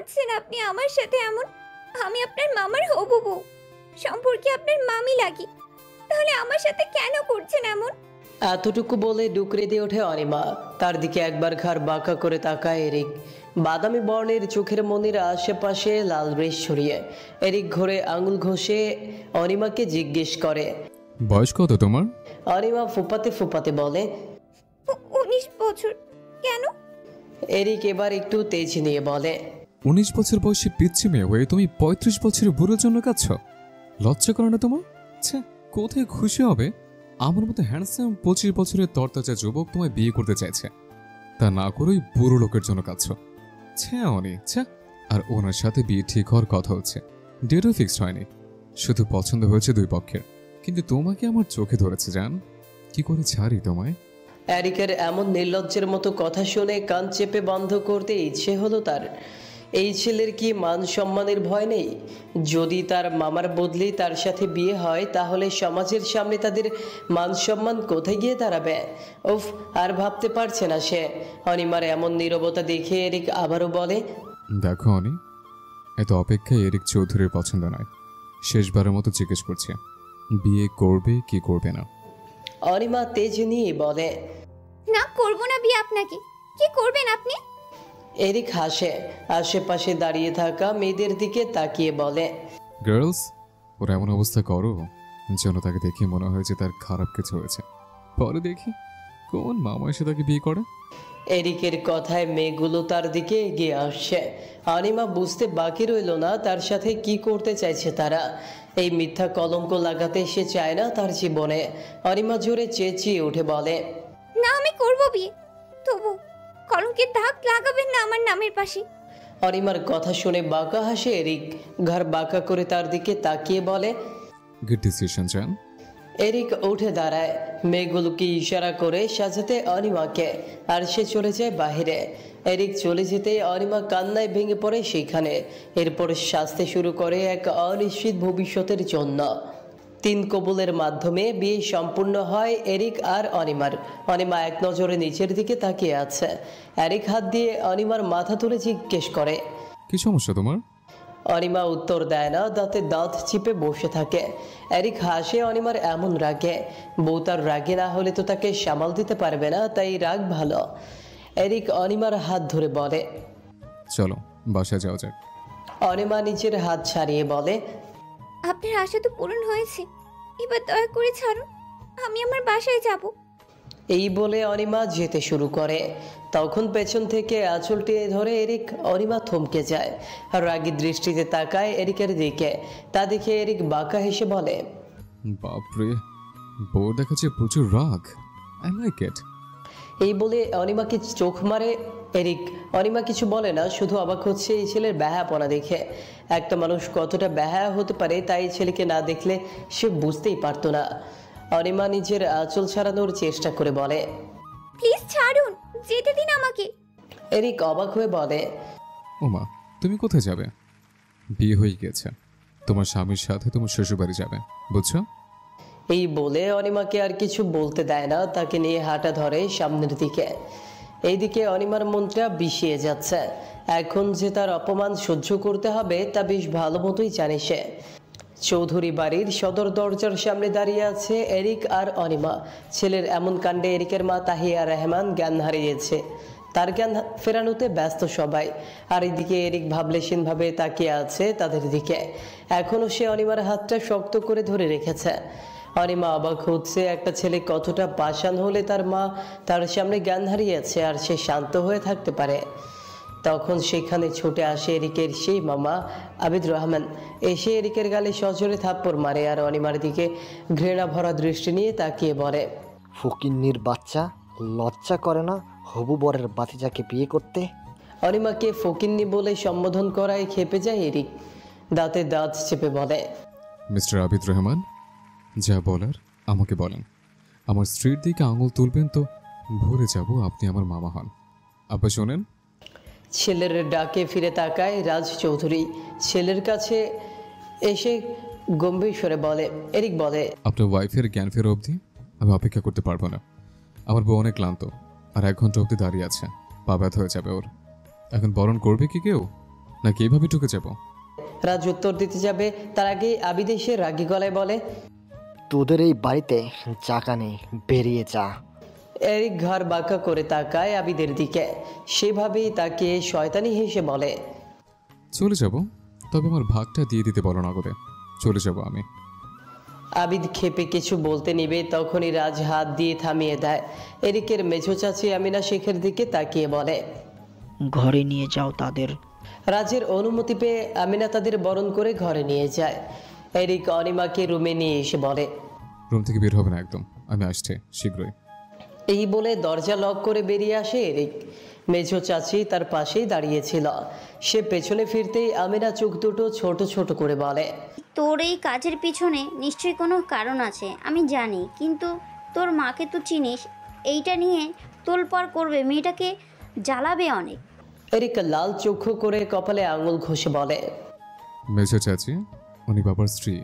করছেন আপনি আমার সাথে এমন? আমি আপনার মামার হবু বউ, সম্পর্কে আপনার মামি লাগি, তাহলে আমার সাথে কেন করছেন এমন? এতটুকু বলে ডুকরে দিয়ে ওঠে অনিমা। তার দিকে একবার ঘাড় বাঁকা করে তাকায় এরিক। বাদামি বর্ণের চোখের মনির আশেপাশে লাল বৃষ ছড়িয়ে এরিক ঘুরে আঙুল ঘষে অনিমাকে জিজ্ঞেস করে, বয়স কত তোমার? অনিমা ফুপাতে ফুপাতে বলে, 19 বছর। কেন? এরিক এবার একটু তেজ নিয়ে বলে, 19 বছর বয়সী পিচ্ছি মেয়ে হয়ে তুমি 35 বছরের বুড়োর জন্য কাঁদছ? লজ্জা করে না তোমার? আচ্ছা, কোথায় খুশি হবে আমার মতো হ্যান্ডসাম 25 বছরের তরতাজা যুবক তোমায় বিয়ে করতে চাইছে, তা না করেই বুড়ো লোকের জন্য কাঁদছ? ছে অনি ছে। আর ওনার সাথে বিয়ে ঠিক হওয়ার কথা হচ্ছে, ডেটও ফিক্সড হয়নি, শুধু পছন্দ হয়েছে দুই পক্ষের। কিন্তু তোমাকে আমার চোখে ধরেছে জান, কি করে ছাড়ি তোমায়? এরিকের এমন নির্লজ্জের মতো কথা শুনে কান চেপে বন্ধ করতে ইচ্ছে হলো তার। এই ছেলের কি মান সম্মানের ভয় নেই? যদি তার মামার বদলি তার সাথে বিয়ে হয় তাহলে সমাজের সামনে তাদের মান সম্মান কোথায় গিয়ে দাঁড়াবে? উফ, আর ভাবতে পারছে না সে। অনিমার এমন নীরবতা দেখে এরিক আবারও বলে, দেখো অনি, এত অপেক্ষায় এরিক চৌধুরীর পছন্দ নয়। শেষবারের মতো জিজ্ঞেস করছে, বিয়ে করবে কি করবে না? অনিমা তেজ নিয়ে বলে, না, করব না বিয়ে আপনাকে। কি করবেন আপনি? এরিক হাসে, আশেপাশে দাঁড়িয়ে থাকা মেয়েদের দিকে তাকিয়ে বলে, গার্লস, ওর এমন অবস্থা করো যেন তাকে দেখে মনে হয় যে তার খারাপ কিছু হয়েছে, পরে দেখি কোন মামা এসে তাকে বিয়ে করে। এরিকের কথায় মেয়েগুলো তার দিকে এগিয়ে আসছে। অনিমা বুঝতে বাকি রইল না তার সাথে কি করতে চাইছে তারা। এই মিথ্যা কলঙ্ক লাগাতে সে চায় না তার জীবনে। অনিমা জোরে চেঁচিয়ে উঠে বলে, না, আমি করব বিয়ে, তবু কলঙ্কের দাগ লাগাবেন না আমার নামের পাশে। অনিমার কথা শুনে বাঁকা হাসে এরিক। ঘাড় বাঁকা করে তার দিকে তাকিয়ে বলে, গুড ডিসিশন জান। এরিক উঠে দাঁড়ায়, মেয়েগুলোকে ইশারা করে সাজাতে অনিমাকে, আর সে চলে যায় বাহিরে। এরিক চলে যেতে অনিমা কান্নায় ভেঙে পড়ে সেখানে। এরপর সাজতে শুরু করে এক অনিশ্চিত ভবিষ্যতের জন্য। 3 কবুলের মাধ্যমে বিয়ে সম্পূর্ণ হয় এরিক আর অনিমার। অনিমা এক নজরে নিচের দিকে তাকিয়ে আছে। এরিক হাত দিয়ে অনিমার মাথা তুলে জিজ্ঞেস করে, কি সমস্যা তোমার? অনিমা উত্তর দেয় না, দাঁতে দাঁত চিপে বসে থাকে। এরিক হাসে অনিমার এমন রাগে। বউ তার রাগে না হলে তো তাকে সামাল দিতে পারবে না, তাই রাগ ভালো। এরিক অনিমার হাত ধরে বলে, চলো বাসায় যাওয়া যাক। অনিমা নিজের হাত ছাড়িয়ে বলে, আপনার আশা তো পূরণ হয়েছে, এবার দয়া করে ছাড়ুন, আমি আমার বাসায় যাব। এই বলে অনিমা যেতে শুরু করে। তখন পেছন থেকে আঁচল টেনে ধরে এরিক। অনিমা থমকে যায় আর রাগী দৃষ্টিতে তাকায় এরিকের দিকে। তা দেখে এরিক বাঁকা হেসে বলে, বাপরে, বউ দেখাচ্ছে প্রচুর রাগ, আই লাইক ইট। এই বলে অনিমাকে চোখ মারে এরিক। অনিমা কিছু বলে না, শুধু অবাক হচ্ছে এই ছেলের ব্যাহাপনা দেখে। একটা মানুষ কতটা ব্যাহা হতে পারে তাই ছেলেকে না দেখলে সে বুঝতেই পারতো না। অনিমা নিজের আঁচল ছাড়ানোর চেষ্টা করে বলে, প্লিজ ছাড়ুন, যেতে দিন আমাকে। এরিক অবাক হয়ে বলে, ওমা, তুমি কোথায় যাবে? বিয়ে হয়ে গেছে, তোমার স্বামীর সাথে তোমার শ্বশুরবাড়ি যাবে, বুঝছো? এই বলে অনিমাকে আর কিছু বলতে দেয় না, তাকে নিয়ে হাঁটা ধরে সামনের দিকে। এইদিকে অনিমার মনটা বিষিয়ে যাচ্ছে। এখন যে তার অপমান সহ্য করতে হবে তা বেশ ভালো মতোই জানে সে। চৌধুরী বাড়ির সদর দরজার সামনে দাঁড়িয়ে আছে এরিক আর অনিমা। ছেলের এমন কাণ্ডে এরিকের মা তাহিয়া রহমান জ্ঞান হারিয়েছে। তার জ্ঞান ফেরানোতে ব্যস্ত সবাই। আর এদিকে এরিক ভাবলেশীনভাবে তাকিয়ে আছে তাদের দিকে। এখনও সে অনিমার হাতটা শক্ত করে ধরে রেখেছে। অনিমা অবাক হচ্ছে, একটা ছেলে কতটা পাষাণ হলে তার মা তার সামনে জ্ঞান হারিয়েছে আর সে শান্ত হয়ে থাকতে পারে। তখন সেখানে ছুটে আসে এরিকের সেই মামা আবিদ রহমান। এসে এরিকের গালে সজোরে থাপ্পড় মারে আর অনিমার দিকে ঘৃণা ভরা দৃষ্টি নিয়ে তাকিয়ে বলে, ফকিন্নির বাচ্চা, লজ্জা করে না হবু বরের বাতিজাকে বিয়ে করতে? অনিমাকে ফকিন্নি বলে সম্বোধন করায় খেপে যায় এরিক। দাঁতে দাঁত চেপে বলে, মিস্টার আবিদ রহমান, যা বলার আমাকে বলেন। আমার স্ত্রীর দিকে আঙুল তুলবেন তো ভরে যাব আপনি আমার মামা হন। আব্বা শোনেন। ছেলের ডাকে ফিরে তাকায় রাজ চৌধুরী। ছেলের কাছে এসে গম্ভীর স্বরে বলে, এরিক বলে, আপনার ওয়াইফের জ্ঞান ফেরা অবধি আমি অপেক্ষা করতে পারবো না। আমার বউ অনেক ক্লান্ত, আর 1 ঘন্টা অবধি দাঁড়িয়ে আছে, পা ব্যথা হয়ে যাবে ওর। এখন বরণ করবে কি কেউ? নাকি এভাবে ঢুকে যাব? রাজ উত্তর দিতে যাবে তার আগে আবিদ এসে রাগী গলায় বলে, তোদের এই বাড়িতে জায়গা নেই, বেরিয়ে যা। এরিক ঘর বাঁকা করে তাকায় আবিদের দিকে। সেভাবেই তাকে শয়তানি হেসে বলে, চলে যাব, তবে আমার ভাগটা দিয়ে দিতে বলো না করে। চলে যাব আমি। আবিদ ক্ষেপে কিছু বলতে নিবে, তখনই রাজ হাত দিয়ে থামিয়ে দেয়। এরিকের মেঝো চাচি আমিনা শেখের দিকে তাকিয়ে বলে, ঘরে নিয়ে যাও তাদের। রাজের অনুমতি পেয়ে আমিনা তাদের বরণ করে ঘরে নিয়ে যায়। এরিক অনিমাকে রুমে নিয়ে এসে বলে, রুম থেকে বের হবে না একদম, আমি আসছি শীঘ্রই। এই বলে দরজা লক করে বেরিয়ে আসে এরিক। মেঝো চাচি তার পাশেই দাঁড়িয়েছিল। সে পেছনে ফিরতেই আমিনা চোখ দুটো ছোট ছোট করে বলে, তোর এই কাজের পিছনে নিশ্চয়ই কোনো কারণ আছে, আমি জানি, কিন্তু তোর মাকে তো চিনিস। এইটা নিয়ে তোলপাড় করবে, মেয়েটাকে জ্বালাবে অনেক। এরিক লাল চক্ষু করে কপালে আঙুল ঘষে বলে, মেঝো চাচি উনি বাবার স্ত্রী,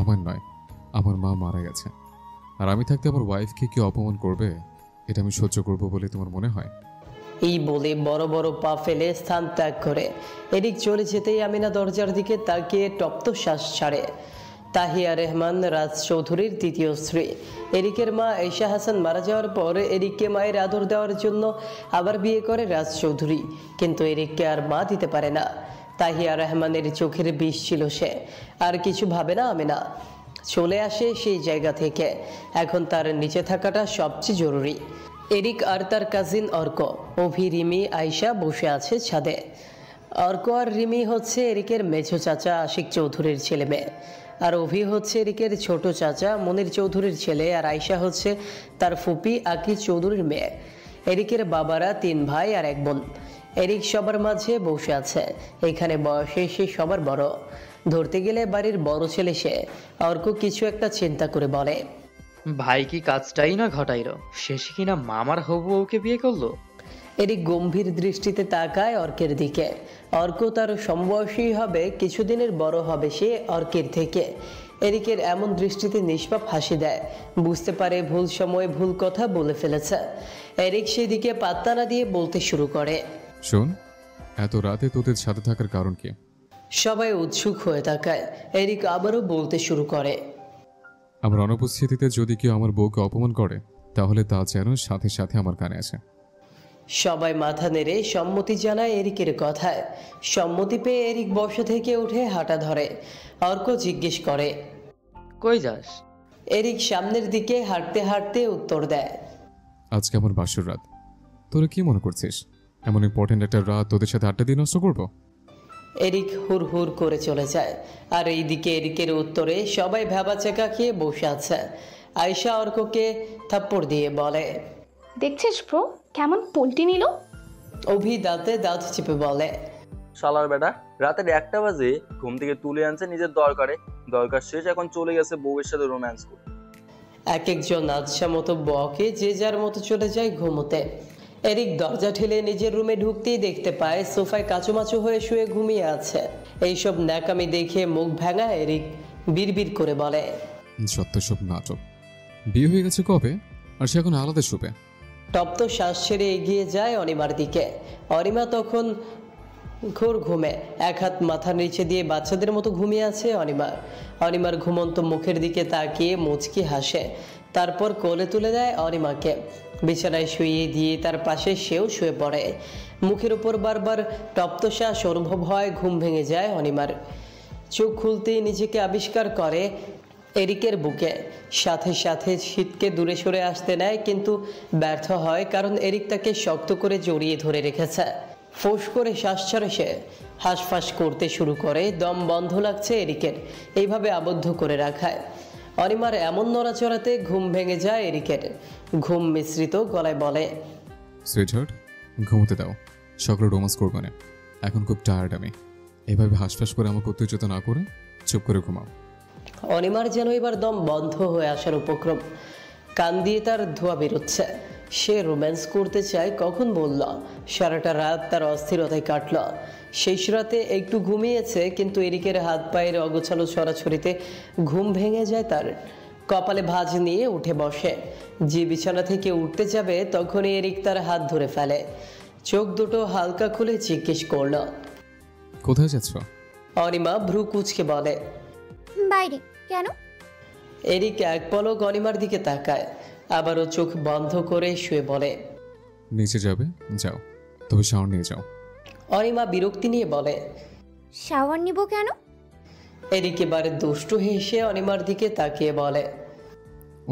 আমার নয়। আমার মা মারা গেছে, আর আমি থাকতে আমার ওয়াইফকে কেউ অপমান করবে, এটা আমি সহ্য করবো বলে তোমার মনে হয়? এই বলে বড় বড় পা ফেলে স্থান ত্যাগ করে এরিক চলে যেতেই আমিনা দরজার দিকে তাকিয়ে তপ্ত শ্বাস ছাড়ে। তাহিয়া রহমান রাজ চৌধুরীর দ্বিতীয় স্ত্রী। এরিকের মা ঈশা হাসান মারা যাওয়ার পর এরিককে মায়ের আদর দেওয়ার জন্য আবার বিয়ে করে রাজ চৌধুরী, কিন্তু এরিককে আর মা দিতে পারে না। তাহিয়া রহমানের চোখের বিষ ছিল সে, আর কিছু ভাবে না আমিনা। চলে আসে সেই জায়গা থেকে। এখন তার নিচে থাকাটা সবচেয়ে জরুরি। এরিক আর তার কাজিন অর্ক, অভি, রিমি, আয়শা বসে আছে ছাদে। অর্ক আর রিমি হচ্ছে এরিকের মেঝো চাচা আশিক চৌধুরীর ছেলে মেয়ে, আর অভি হচ্ছে এরিকের ছোট চাচা মনির চৌধুরীর ছেলে, আর আয়শা হচ্ছে তার ফুপি আকি চৌধুরীর মেয়ে। এরিকের বাবারা 3 ভাই আর 1 বোন। এরিক সবার মাঝে বসে আছে। এখানে বয়সে সে সবার বড়, ধরতে গেলে বাড়ির বড় ছেলে সে। অর্ক কিছু একটা চিন্তা করে বলে, ভাই কি কাজটাই না ঘটাইলো, শেষে কিনা মামার হবু বউকে বিয়ে করলো। এরিক গম্ভীর দৃষ্টিতে তাকায় অর্কের দিকে। অর্ক তার সমবয়সী হবে, কিছুদিনের বড় হবে সে অর্কের থেকে। এরিকের এমন দৃষ্টিতে নিষ্পাপ হাসি দেয়, বুঝতে পারে ভুল সময়ে ভুল কথা বলে ফেলেছে। এরিক সেদিকে পাত্তা না দিয়ে বলতে শুরু করে, শোন, এত রাতে তোদের সাথে থাকার কারণ কি? সবাই উৎসুক হয়ে তাকায়। এরিক আবারও বলতে শুরু করে, আমার অনুপস্থিতিতে যদি কেউ আমার বউকে অপমান করে, তাহলে তা যেন সাথে সাথে আমার কানে আসে। সবাই মাথা নেড়ে সম্মতি জানায় এরিকের কথায়। সম্মতি পেয়ে এরিক বসা থেকে উঠে হাঁটা ধরে। অর্ক জিজ্ঞেস করে, কই যাস? এরিক সামনের দিকে হাঁটতে হাঁটতে উত্তর দেয়, আজকে আমার বাসর রাত, তোরা কি মনে করছিস এমন ইম্পর্টেন্ট একটা রাত তোদের সাথে আড্ডা দিয়ে নষ্ট করবো? এরিক হুর হুর করে চলে যায়। আর এইদিকে এরিকের উত্তরে সবাই ভ্যাবাচেকা খেয়ে বসে আছে। আয়শা অর্ককে থাপ্পড় দিয়ে বলে, দেখছিস ব্রো কেমন পল্টি নিল। অভি দাঁতে দাঁত চেপে বলে, শালার বেটা, রাতের 1টা বাজে ঘুম থেকে তুলে আনছে নিজের দরকার শেষ, এখন চলে গেছে বউয়ের সাথে রোম্যান্স করতে। এক একজন আচ্ছা মতো বকে যে যার মতো চলে যায় ঘুমোতে। এরিক দরজা ঠেলে নিজের রুমে ঢুকতেই দেখতে পায় সোফায় কাচুমাচু হয়ে শুয়ে ঘুমিয়ে আছে। এইসব ন্যাকামি দেখে মুখ ভেঙা এরিক বিড়বিড় করে বলে, যত সব নাটক। বিয়ে হয়ে গেছে কবে, আর সে এখন আলাদা শুবে। তপ্ত শ্বাস ছেড়ে এগিয়ে যায় অনিমার দিকে। অনিমা তখন ঘোর ঘুমে, এক হাত মাথার নিচে দিয়ে বাচ্চাদের মতো ঘুমিয়ে আছে অনিমার ঘুমন্ত মুখের দিকে তাকিয়ে মুচকি হাসে। তারপর কোলে তুলে দেয় অনিমাকে, বিছানায় শুইয়ে দিয়ে তার পাশে সেও শুয়ে পড়ে। মুখের উপর বারবার তপ্ত শ্বাস অনুভব হয়। ঘুম ভেঙে যায় অনিমার। চোখ খুলতেই নিজেকে আবিষ্কার করে এরিকের বুকে। সাথে সাথে শীতকে দূরে সরে আসতে নেয়, কিন্তু ব্যর্থ হয়, কারণ এরিক তাকে শক্ত করে জড়িয়ে ধরে রেখেছে। ফোঁস করে শ্বাস ছাড়ে সে, হাঁসফাঁস করতে শুরু করে। দম বন্ধ লাগছে এরিকের এইভাবে আবদ্ধ করে রাখায়। অনিমার এমন নড়াচড়াতে ঘুম ভেঙে যায় এরিকের। ঘুম মিশ্রিত গলায় বলে, সুইটহার্ট, ঘুমোতে দাও, সকালে রোমান্স করবো না। এখন খুব টায়ার্ড আমি। এভাবে হাঁসফাঁস করে আমাকে উত্তেজিত না করে চুপ করে ঘুমাও। অনিমার যেন এবার দম বন্ধ হয়ে আসার উপক্রম। কান দিয়ে তার ধোঁয়া বেরোচ্ছে। সে রোম্যান্স করতে চায়, কখন বলল। সারাটা রাত তার অস্থিরতায় কাটল। শেষ রাতে একটু ঘুমিয়েছে, কিন্তু এরিকের হাত পায়ের অগোছালো ছড়াছড়িতে ঘুম ভেঙে যায় তার। কপালে ভাঁজ নিয়ে উঠে বসে। যে বিছানা থেকে উঠতে যাবে, তখনই এরিক তার হাত ধরে ফেলে। চোখ দুটো হালকা খুলে জিজ্ঞেস করল, কোথায় যাচ্ছ? অনিমা ভ্রু কুচকে বলে। বাইরে। কেন? এরিক এক পলক অনিমার দিকে তাকায়, আবারও চোখ বন্ধ করে শুয়ে বলে। নিচে যাবে? যাও, তবে শাওয়ার নিয়ে যাও। অনিমা বিরক্তি নিয়ে বলে। শাওয়ার নিব কেন? এরিক এবারে দুষ্টু হেসে অনিমার দিকে তাকিয়ে বলে।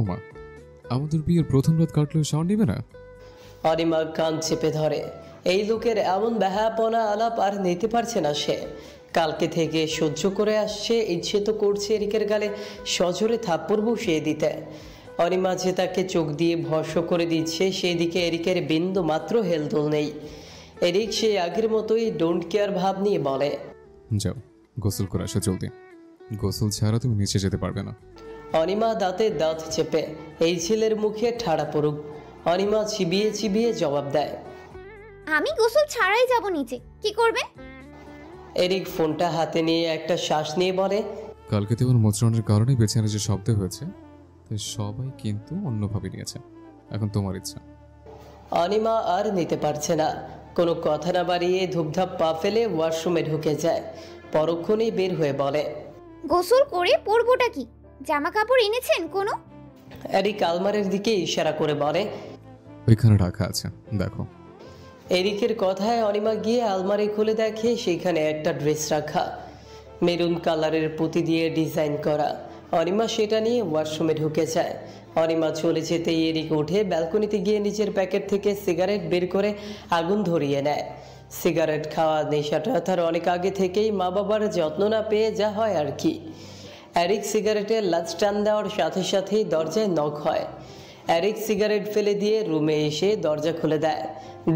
ওমা, আমাদের বিয়ের প্রথম রাত কাটলেও শাওয়ার নিবে না? অনিমা কান চেপে ধরে। এই লোকের এমন ব্যাহাপনা আলাপ আর নিতে পারছে না সে। কালকে থেকে সহ্য করে আসছে, ইচ্ছে তো করছে এরিকের গালে সজোরে থাপ্পড় বসিয়ে দিতে। অনিমা যে তাকে চোখ দিয়ে ভস্ম করে দিচ্ছে, সেই দিকে এরিকের বিন্দু মাত্র হেলদোল নেই। এরিক সেই আগের মতোই ডোন্ট কেয়ার ভাব নিয়ে বলে। যাও, গোসল করে আসো জলদি। গোসল ছাড়া তুমি নিচে যেতে পারবে না। অনিমা দাঁতে দাঁত চেপে এই ছেলের মুখে ঠাড়া পড়ুক। অনিমা চিবিয়ে চিবিয়ে জবাব দেয়। আমি গোসল ছাড়াই যাব নিচে। কি করবেন? এরিক ফোনটা হাতে নিয়ে একটা শ্বাস নিয়ে বলে। কালকে তোমার মোচড়ানোর কারণে বেচারা যে শব্দ হয়েছে, তাই সবাই কিন্তু অন্যভাবে নিয়েছে। এখন তোমার ইচ্ছা। অনিমা আর নিতে পারছে না। কোনো কথা না বাড়িয়ে ধূপধাপ পা ফেলে ওয়াশরুমে ঢুকে যায়। পরক্ষণেই বের হয়ে বলে। গোসল করে পরবোটা কি? জামা কাপড় এনেছেন কোনো? এরিক আলমারের দিকে ইশারা করে বলে। ওইখানে রাখা আছে, দেখো। এরিকের কথায় অনিমা গিয়ে আলমারি খুলে দেখে সেখানে একটা ড্রেস রাখা, মেরুন কালারের পুঁতি দিয়ে ডিজাইন করা। অনিমা সেটা নিয়ে ওয়াশরুমে ঢুকে যায়। অনিমা চলে যেতেই এরিক উঠে ব্যালকনিতে গিয়ে নিজের প্যাকেট থেকে সিগারেট বের করে আগুন ধরিয়ে নেয়। সিগারেট খাওয়া নেশাটা তার অনেক আগে থেকেই মা বাবার যত্ন না পেয়ে যা হয় আর কি। এরিক সিগারেটের লাচ টান দেওয়ার সাথে সাথেই দরজায় নক হয়। এরিক সিগারেট ফেলে দিয়ে রুমে এসে দরজা খুলে দেয়।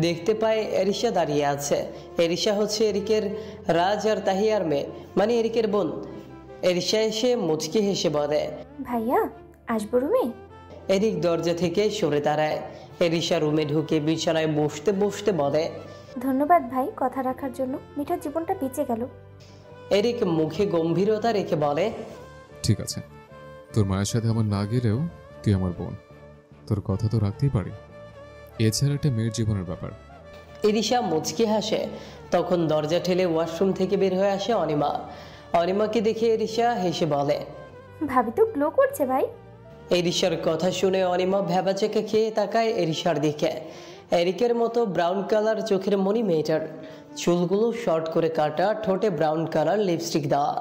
দেখতে পায় এরিশা দাঁড়িয়ে আছে। এরিশা হচ্ছে এরিকের রাজ আর তাহিয়ার মেয়ে, মানে এরিকের বোন। এরিশা এসে মুচকি হেসে বলে। ভাইয়া আসবো রুমে? এরিক দরজা থেকে সরে দাঁড়ায়। এরিশা রুমে ঢুকে বিছানায় বসতে বসতে বলে। ধন্যবাদ ভাই কথা রাখার জন্য, মিঠার জীবনটা বেঁচে গেল। এরিক মুখে গম্ভীরতা রেখে বলে। ঠিক আছে, তোর মায়ের সাথে আমার না গেলেও তুই আমার বোন, তোর কথা তো রাখতেই পারি। এছাড়া একটা মেয়ের জীবনের ব্যাপার। এরিশা মুচকি হাসে। তখন দরজা ঠেলে ওয়াশরুম থেকে বের হয়ে আসে অনিমা। অনিমাকে দেখে এরিশা হেসে বলে। ভাবি তো গ্লো করছে ভাই। এরিশার কথা শুনে অনিমা ভ্যাবাচেকে খেয়ে তাকায় এরিশার দিকে। এরিকের মতো ব্রাউন কালার চোখের মনি মেয়েটার, চুলগুলো শর্ট করে কাটা, ঠোঁটে ব্রাউন কালার লিপস্টিক দেওয়া।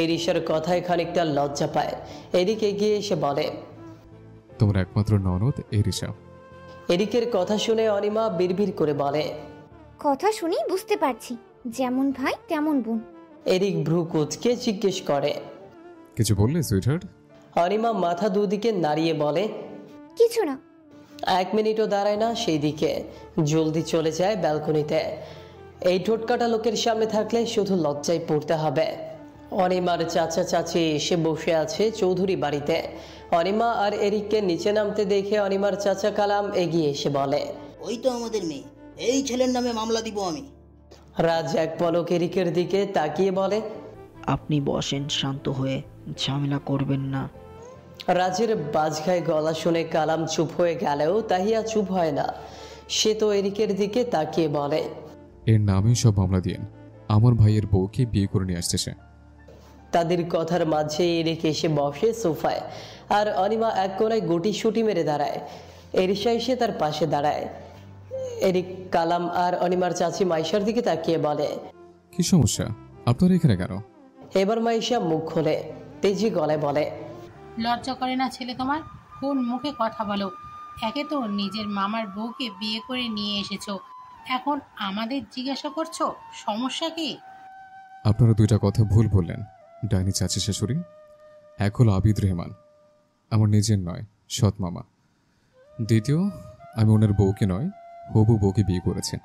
এরিশার কথায় খানিকটা লজ্জা পায়। এরিক এগিয়ে এসে বলে। তোমার একমাত্র ননদ এরিশা। এরিকের কথা শুনে অনিমা বিড়বিড় করে বলে। কথা শুনেই বুঝতে পারছি, যেমন ভাই তেমন বোন। এরিক ভ্রু কুচকে জিজ্ঞেস করে। কিছু বললে সুইটহার্ট? অনিমা মাথা দুদিকে নাড়িয়ে বলে। কিছু না। 1 মিনিটও দাঁড়ায় না সেই দিকে, জলদি চলে যায় ব্যালকনিতে। এই ঠোঁটকাটা লোকের সামনে থাকলে শুধু লজ্জায় পড়তে হবে। অনিমার চাচা চাচি এসে বসে আছে চৌধুরী বাড়িতে। অনিমা আর এরিককে নিচে নামতে দেখে অনিমার চাচা কালাম এগিয়ে এসে বলে। ওই তো আমাদের মেয়ে, এই ছেলের নামে মামলা দিব আমি। রাজ এক পলক এরিকের দিকে তাকিয়ে বলে। আপনি বসেন শান্ত হয়ে, ঝামেলা করবেন না। রাজের বাজখায় গলা শুনে কালাম চুপ হয়ে গেলেও তাহিয়া চুপ হয় না। সে তো এরিকের দিকে তাকিয়ে বলে। এর নামেই সব মামলা দিয়ে আমার ভাইয়ের বউকে বিয়ে করে নিয়ে আসতেছে। তাদের কথার মাঝে এরিক এসে বসে সোফায়, আর অনিমা এক কোনায় গুটি শুটি মেরে দাঁড়ায়। এরিশা এসে তার পাশে দাঁড়ায়। এরিক কালাম আর অনিমার চাচি মাইশার দিকে তাকিয়ে বলে। কি সমস্যা, আপনারা এখানে কেন? এবার মাইশা মুখ খোলে, তেজি গলায় বলে। লজ্জা করে না ছেলে তোমার? কোন মুখে কথা বলো? একে তো নিজের মামার বউকে বিয়ে করে নিয়ে এসেছো, এখন আমাদের জিজ্ঞাসা করছো সমস্যা কি? আপনারা দুইটা কথা ভুল বললেন। ডাইনি চাচি শাশুড়ি, এক হলো আবিদ রহমান, আমার নিজের নয়, সৎ মামা। দ্বিতীয়, আমি ওনার বউকে নয়, হবু বউকে বিয়ে করেছি।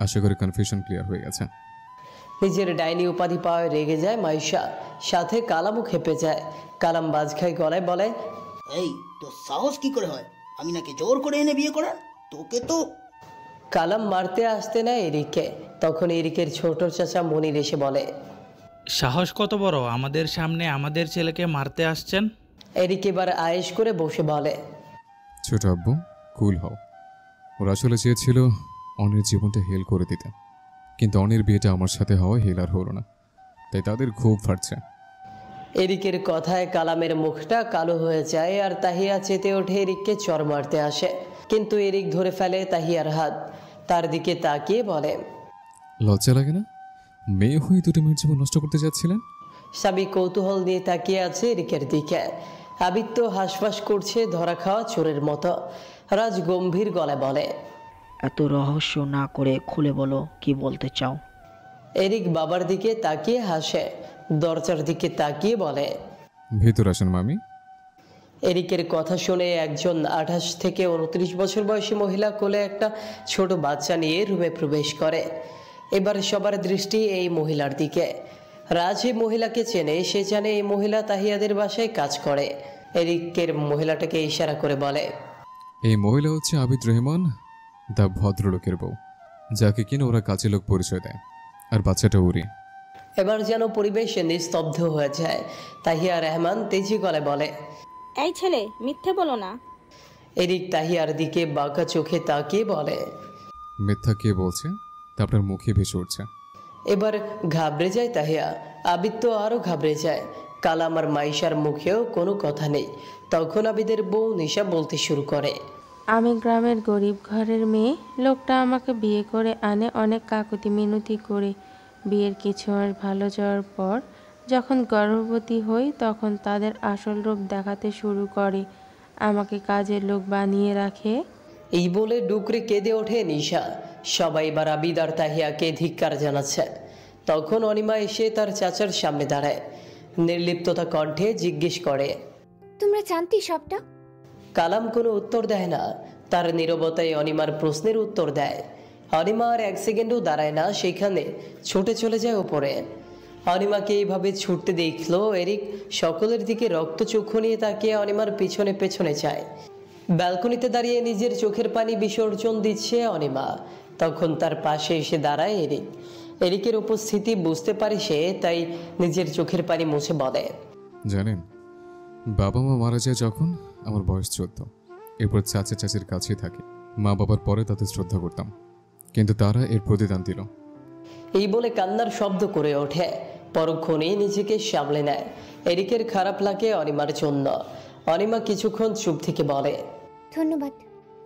আশা করি কনফিউশন ক্লিয়ার হয়ে গেছে। নিজের ডাইনি উপাধি পাওয়ায় রেগে যায় মাইশা, সাথে কালামও খেপে যায়। কালাম বাজখাই গলায় বলে। এই তোর সাহস কি করে হয় আমি নাকি জোর করে এনে বিয়ে করার? তোকে তো। কালাম মারতে আসতে না এরিককে, তখন এরিকের ছোট চাচা মনির এসে বলে। সাহস কত বড়, আমাদের সামনে আমাদের ছেলেকে মারতে আসছেন? এরিক এবার আয়েশ করে বসে বলে। ছোট আব্বু, কুল হও। ওরা আসলে চেয়েছিল অন্যের জীবনটা হেল করে দিতে, কিন্তু অনির বিয়েটা আমার সাথে হওয়া হেলার হলো না, তাই তাদের খুব ফাটছে। এরিকের কথায় কালামের মুখটা কালো হয়ে যায় আর তাহিয়া চেতে ওঠে এরিককে চড় মারতে আসে, কিন্তু এরিক ধরে ফেলে তাহিয়ার হাত। তার দিকে তাকিয়ে বলে, লজ্জা লাগে না? মেয়ে হয়ে দুটো মেয়ের জীবন নষ্ট করতে যাচ্ছিলেন? সাবি কৌতূহল নিয়ে তাকিয়ে আছে এরিকের দিকে। আবির তো হাঁসফাঁস করছে ধরা খাওয়া চোরের মতো। রাজ গম্ভীর গলায় বলে, এত রহস্য না করে খুলে বলো, কি বলতে চাও? এরিক বাবার দিকে তাকিয়ে হাসে, দরজার দিকে তাকিয়ে বলে, ভেতর আসেন মামি। এরিকের কথা শুনে একজন 28 থেকে 29 বছর বয়সী মহিলা কোলে একটা ছোট বাচ্চা নিয়ে রুমে প্রবেশ করে। এবার সবার দৃষ্টি এই মহিলার দিকে। রাজ এই মহিলাকে চেনে, সে জানে এই মহিলা তাহিয়াদের বাসায় কাজ করে। এরিকের মহিলাটাকে ইশারা করে বলে, এই মহিলা হচ্ছে আবিদ রহমান, দা ভদ্রলোকের বউ, যাকে কিনা ওরা কাজে লোক পরিচয় দেয়, আর বাচ্চাটা ওরই। এবার যেন পরিবেশ নিস্তব্ধ হয়ে যায়। তাহিয়া রহমান তেজি গলায় বলে, এই ছেলে, মিথ্যে বলো না। এরিক তাহিয়ার দিকে বাঁকা চোখে তাকিয়ে বলে, মিথ্যা কে বলছে? তা আপনার মুখে ভেসে উঠছে। এবার ঘাবড়ে যায় তাহিয়া। আবিদ তো আরো ঘাবড়ে যায়। কালাম আর মাইশার মুখেও কোনো কথা নেই। তখন আবিদের বউ নিশা বলতে শুরু করে, আমি গ্রামের গরিব ঘরের মেয়ে। লোকটা আমাকে বিয়ে করে আনে অনেক কাকুতি মিনতি করে। বিয়ের কিছু মাস ভালো যাওয়ার পর যখন গর্ভবতী হই, তখন তাদের আসল রূপ দেখাতে শুরু করে। আমাকে কাজের লোক বানিয়ে রাখে। এই বলে ডুকরে কেঁদে ওঠে নিশা। সবাই এবার আবিদ আর তাহিয়াকে ধিক্কার জানাচ্ছে। তখন অনিমা এসে তার চাচার সামনে দাঁড়ায়। নির্লিপ্ততা কণ্ঠে জিজ্ঞেস করে, তোমরা জানতি সবটা? কালাম কোনো উত্তর দেয় না। তার নীরবতায় অনিমার প্রশ্নের উত্তর দেয়। অনিমা আর এক সেকেন্ডও দাঁড়ায় না, সেখানে ছুটে চলে যায় উপরে। অনিমাকে এইভাবে ছুটতে দেখলো এরিক সকলের দিকে রক্তচক্ষু নিয়ে তাকিয়ে অনিমার পিছনে পেছনে যায়। ব্যালকনিতে দাঁড়িয়ে নিজের চোখের পানি বিসর্জন দিচ্ছে অনিমা। তখন তার পাশে এসে দাঁড়ায় এরিক। এরিকের উপস্থিতি বুঝতে পারে সে, তাই নিজের চোখের পানি মুছে বলে, জানেন, বাবা মা মারা যায় যখন আমার বয়স 14। এরপর চাচা চাচির কাছেই থাকি। মা বাবার পরে তাদের শ্রদ্ধা করতাম, কিন্তু তারা এর প্রতিদান দিল। এই বলে কান্নার শব্দ করে ওঠে। পরক্ষণেই নিজেকে সামলে নেয়। এরিকের খারাপ লাগে অনিমার জন্য। অনিমা কিছুক্ষণ চুপ থেকে বলে, ধন্যবাদ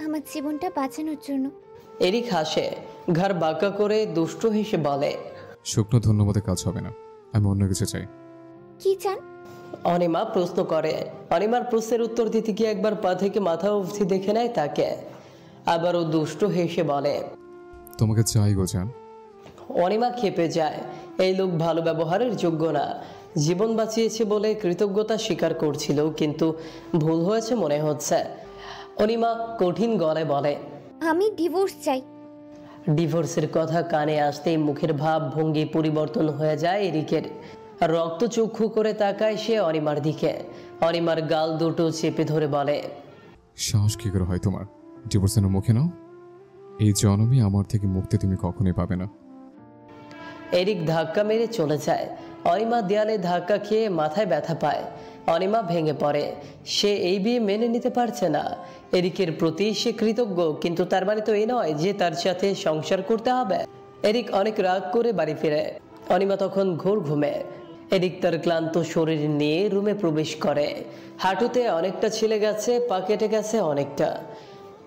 আমার জীবনটা বাঁচানোর জন্য। এরিক হাসে, ঘাড় বাঁকা করে দুষ্ট হেসে বলে, শুকনো ধন্যবাদে কাজ হবে না, আমি অন্য কিছু চাই। কি চান? অনিমা প্রশ্ন করে। অনিমার প্রশ্নের উত্তর দিতে গিয়ে একবার পা থেকে মাথা অবধি দেখে নেয় তাকে। আবারও দুষ্ট হেসে বলে, তোমাকে চাই গো জান। অনিমা খেপে যায়। এই লোক ভালো ব্যবহারের যোগ্য না। জীবন বাঁচিয়েছে বলে কৃতজ্ঞতা স্বীকার করছিল, কিন্তু ভুল হয়েছে মনে হচ্ছে। অনিমা কঠিন গলায় বলে, আমি ডিভোর্স চাই। ডিভোর্সের কথা কানে আসতেই মুখের ভাব ভঙ্গি পরিবর্তন হয়ে যায় এরিকের। রক্তচক্ষু করে তাকায় সে অনিমার দিকে। অনিমার গাল দুটো চেপে ধরে বলে, সাহস কি করে হয় তোমার? ডিভোর্সের মুখে নাও। এই জন্মে আমার থেকে মুক্তি তুমি কখনোই পাবে না। এরিক ধাক্কা মেরে চলে যায়। অনিমা দেয়ালে ধাক্কা খেয়ে মাথায় ব্যথা পায়। অনিমা ভেঙে পড়ে। সে এই বিয়ে মেনে নিতে পারছে না। এরিকের প্রতি সে কৃতজ্ঞ, কিন্তু তার মানে তো এই নয় যে তার সাথে সংসার করতে হবে। এরিক অনেক রাগ করে বাড়ি ফিরে। অনিমা তখন ঘোর ঘুমে। এরিক তার ক্লান্ত শরীর নিয়ে রুমে প্রবেশ করে। হাঁটুতে অনেকটা ছিলে গেছে, পা কেটে গেছে অনেকটা।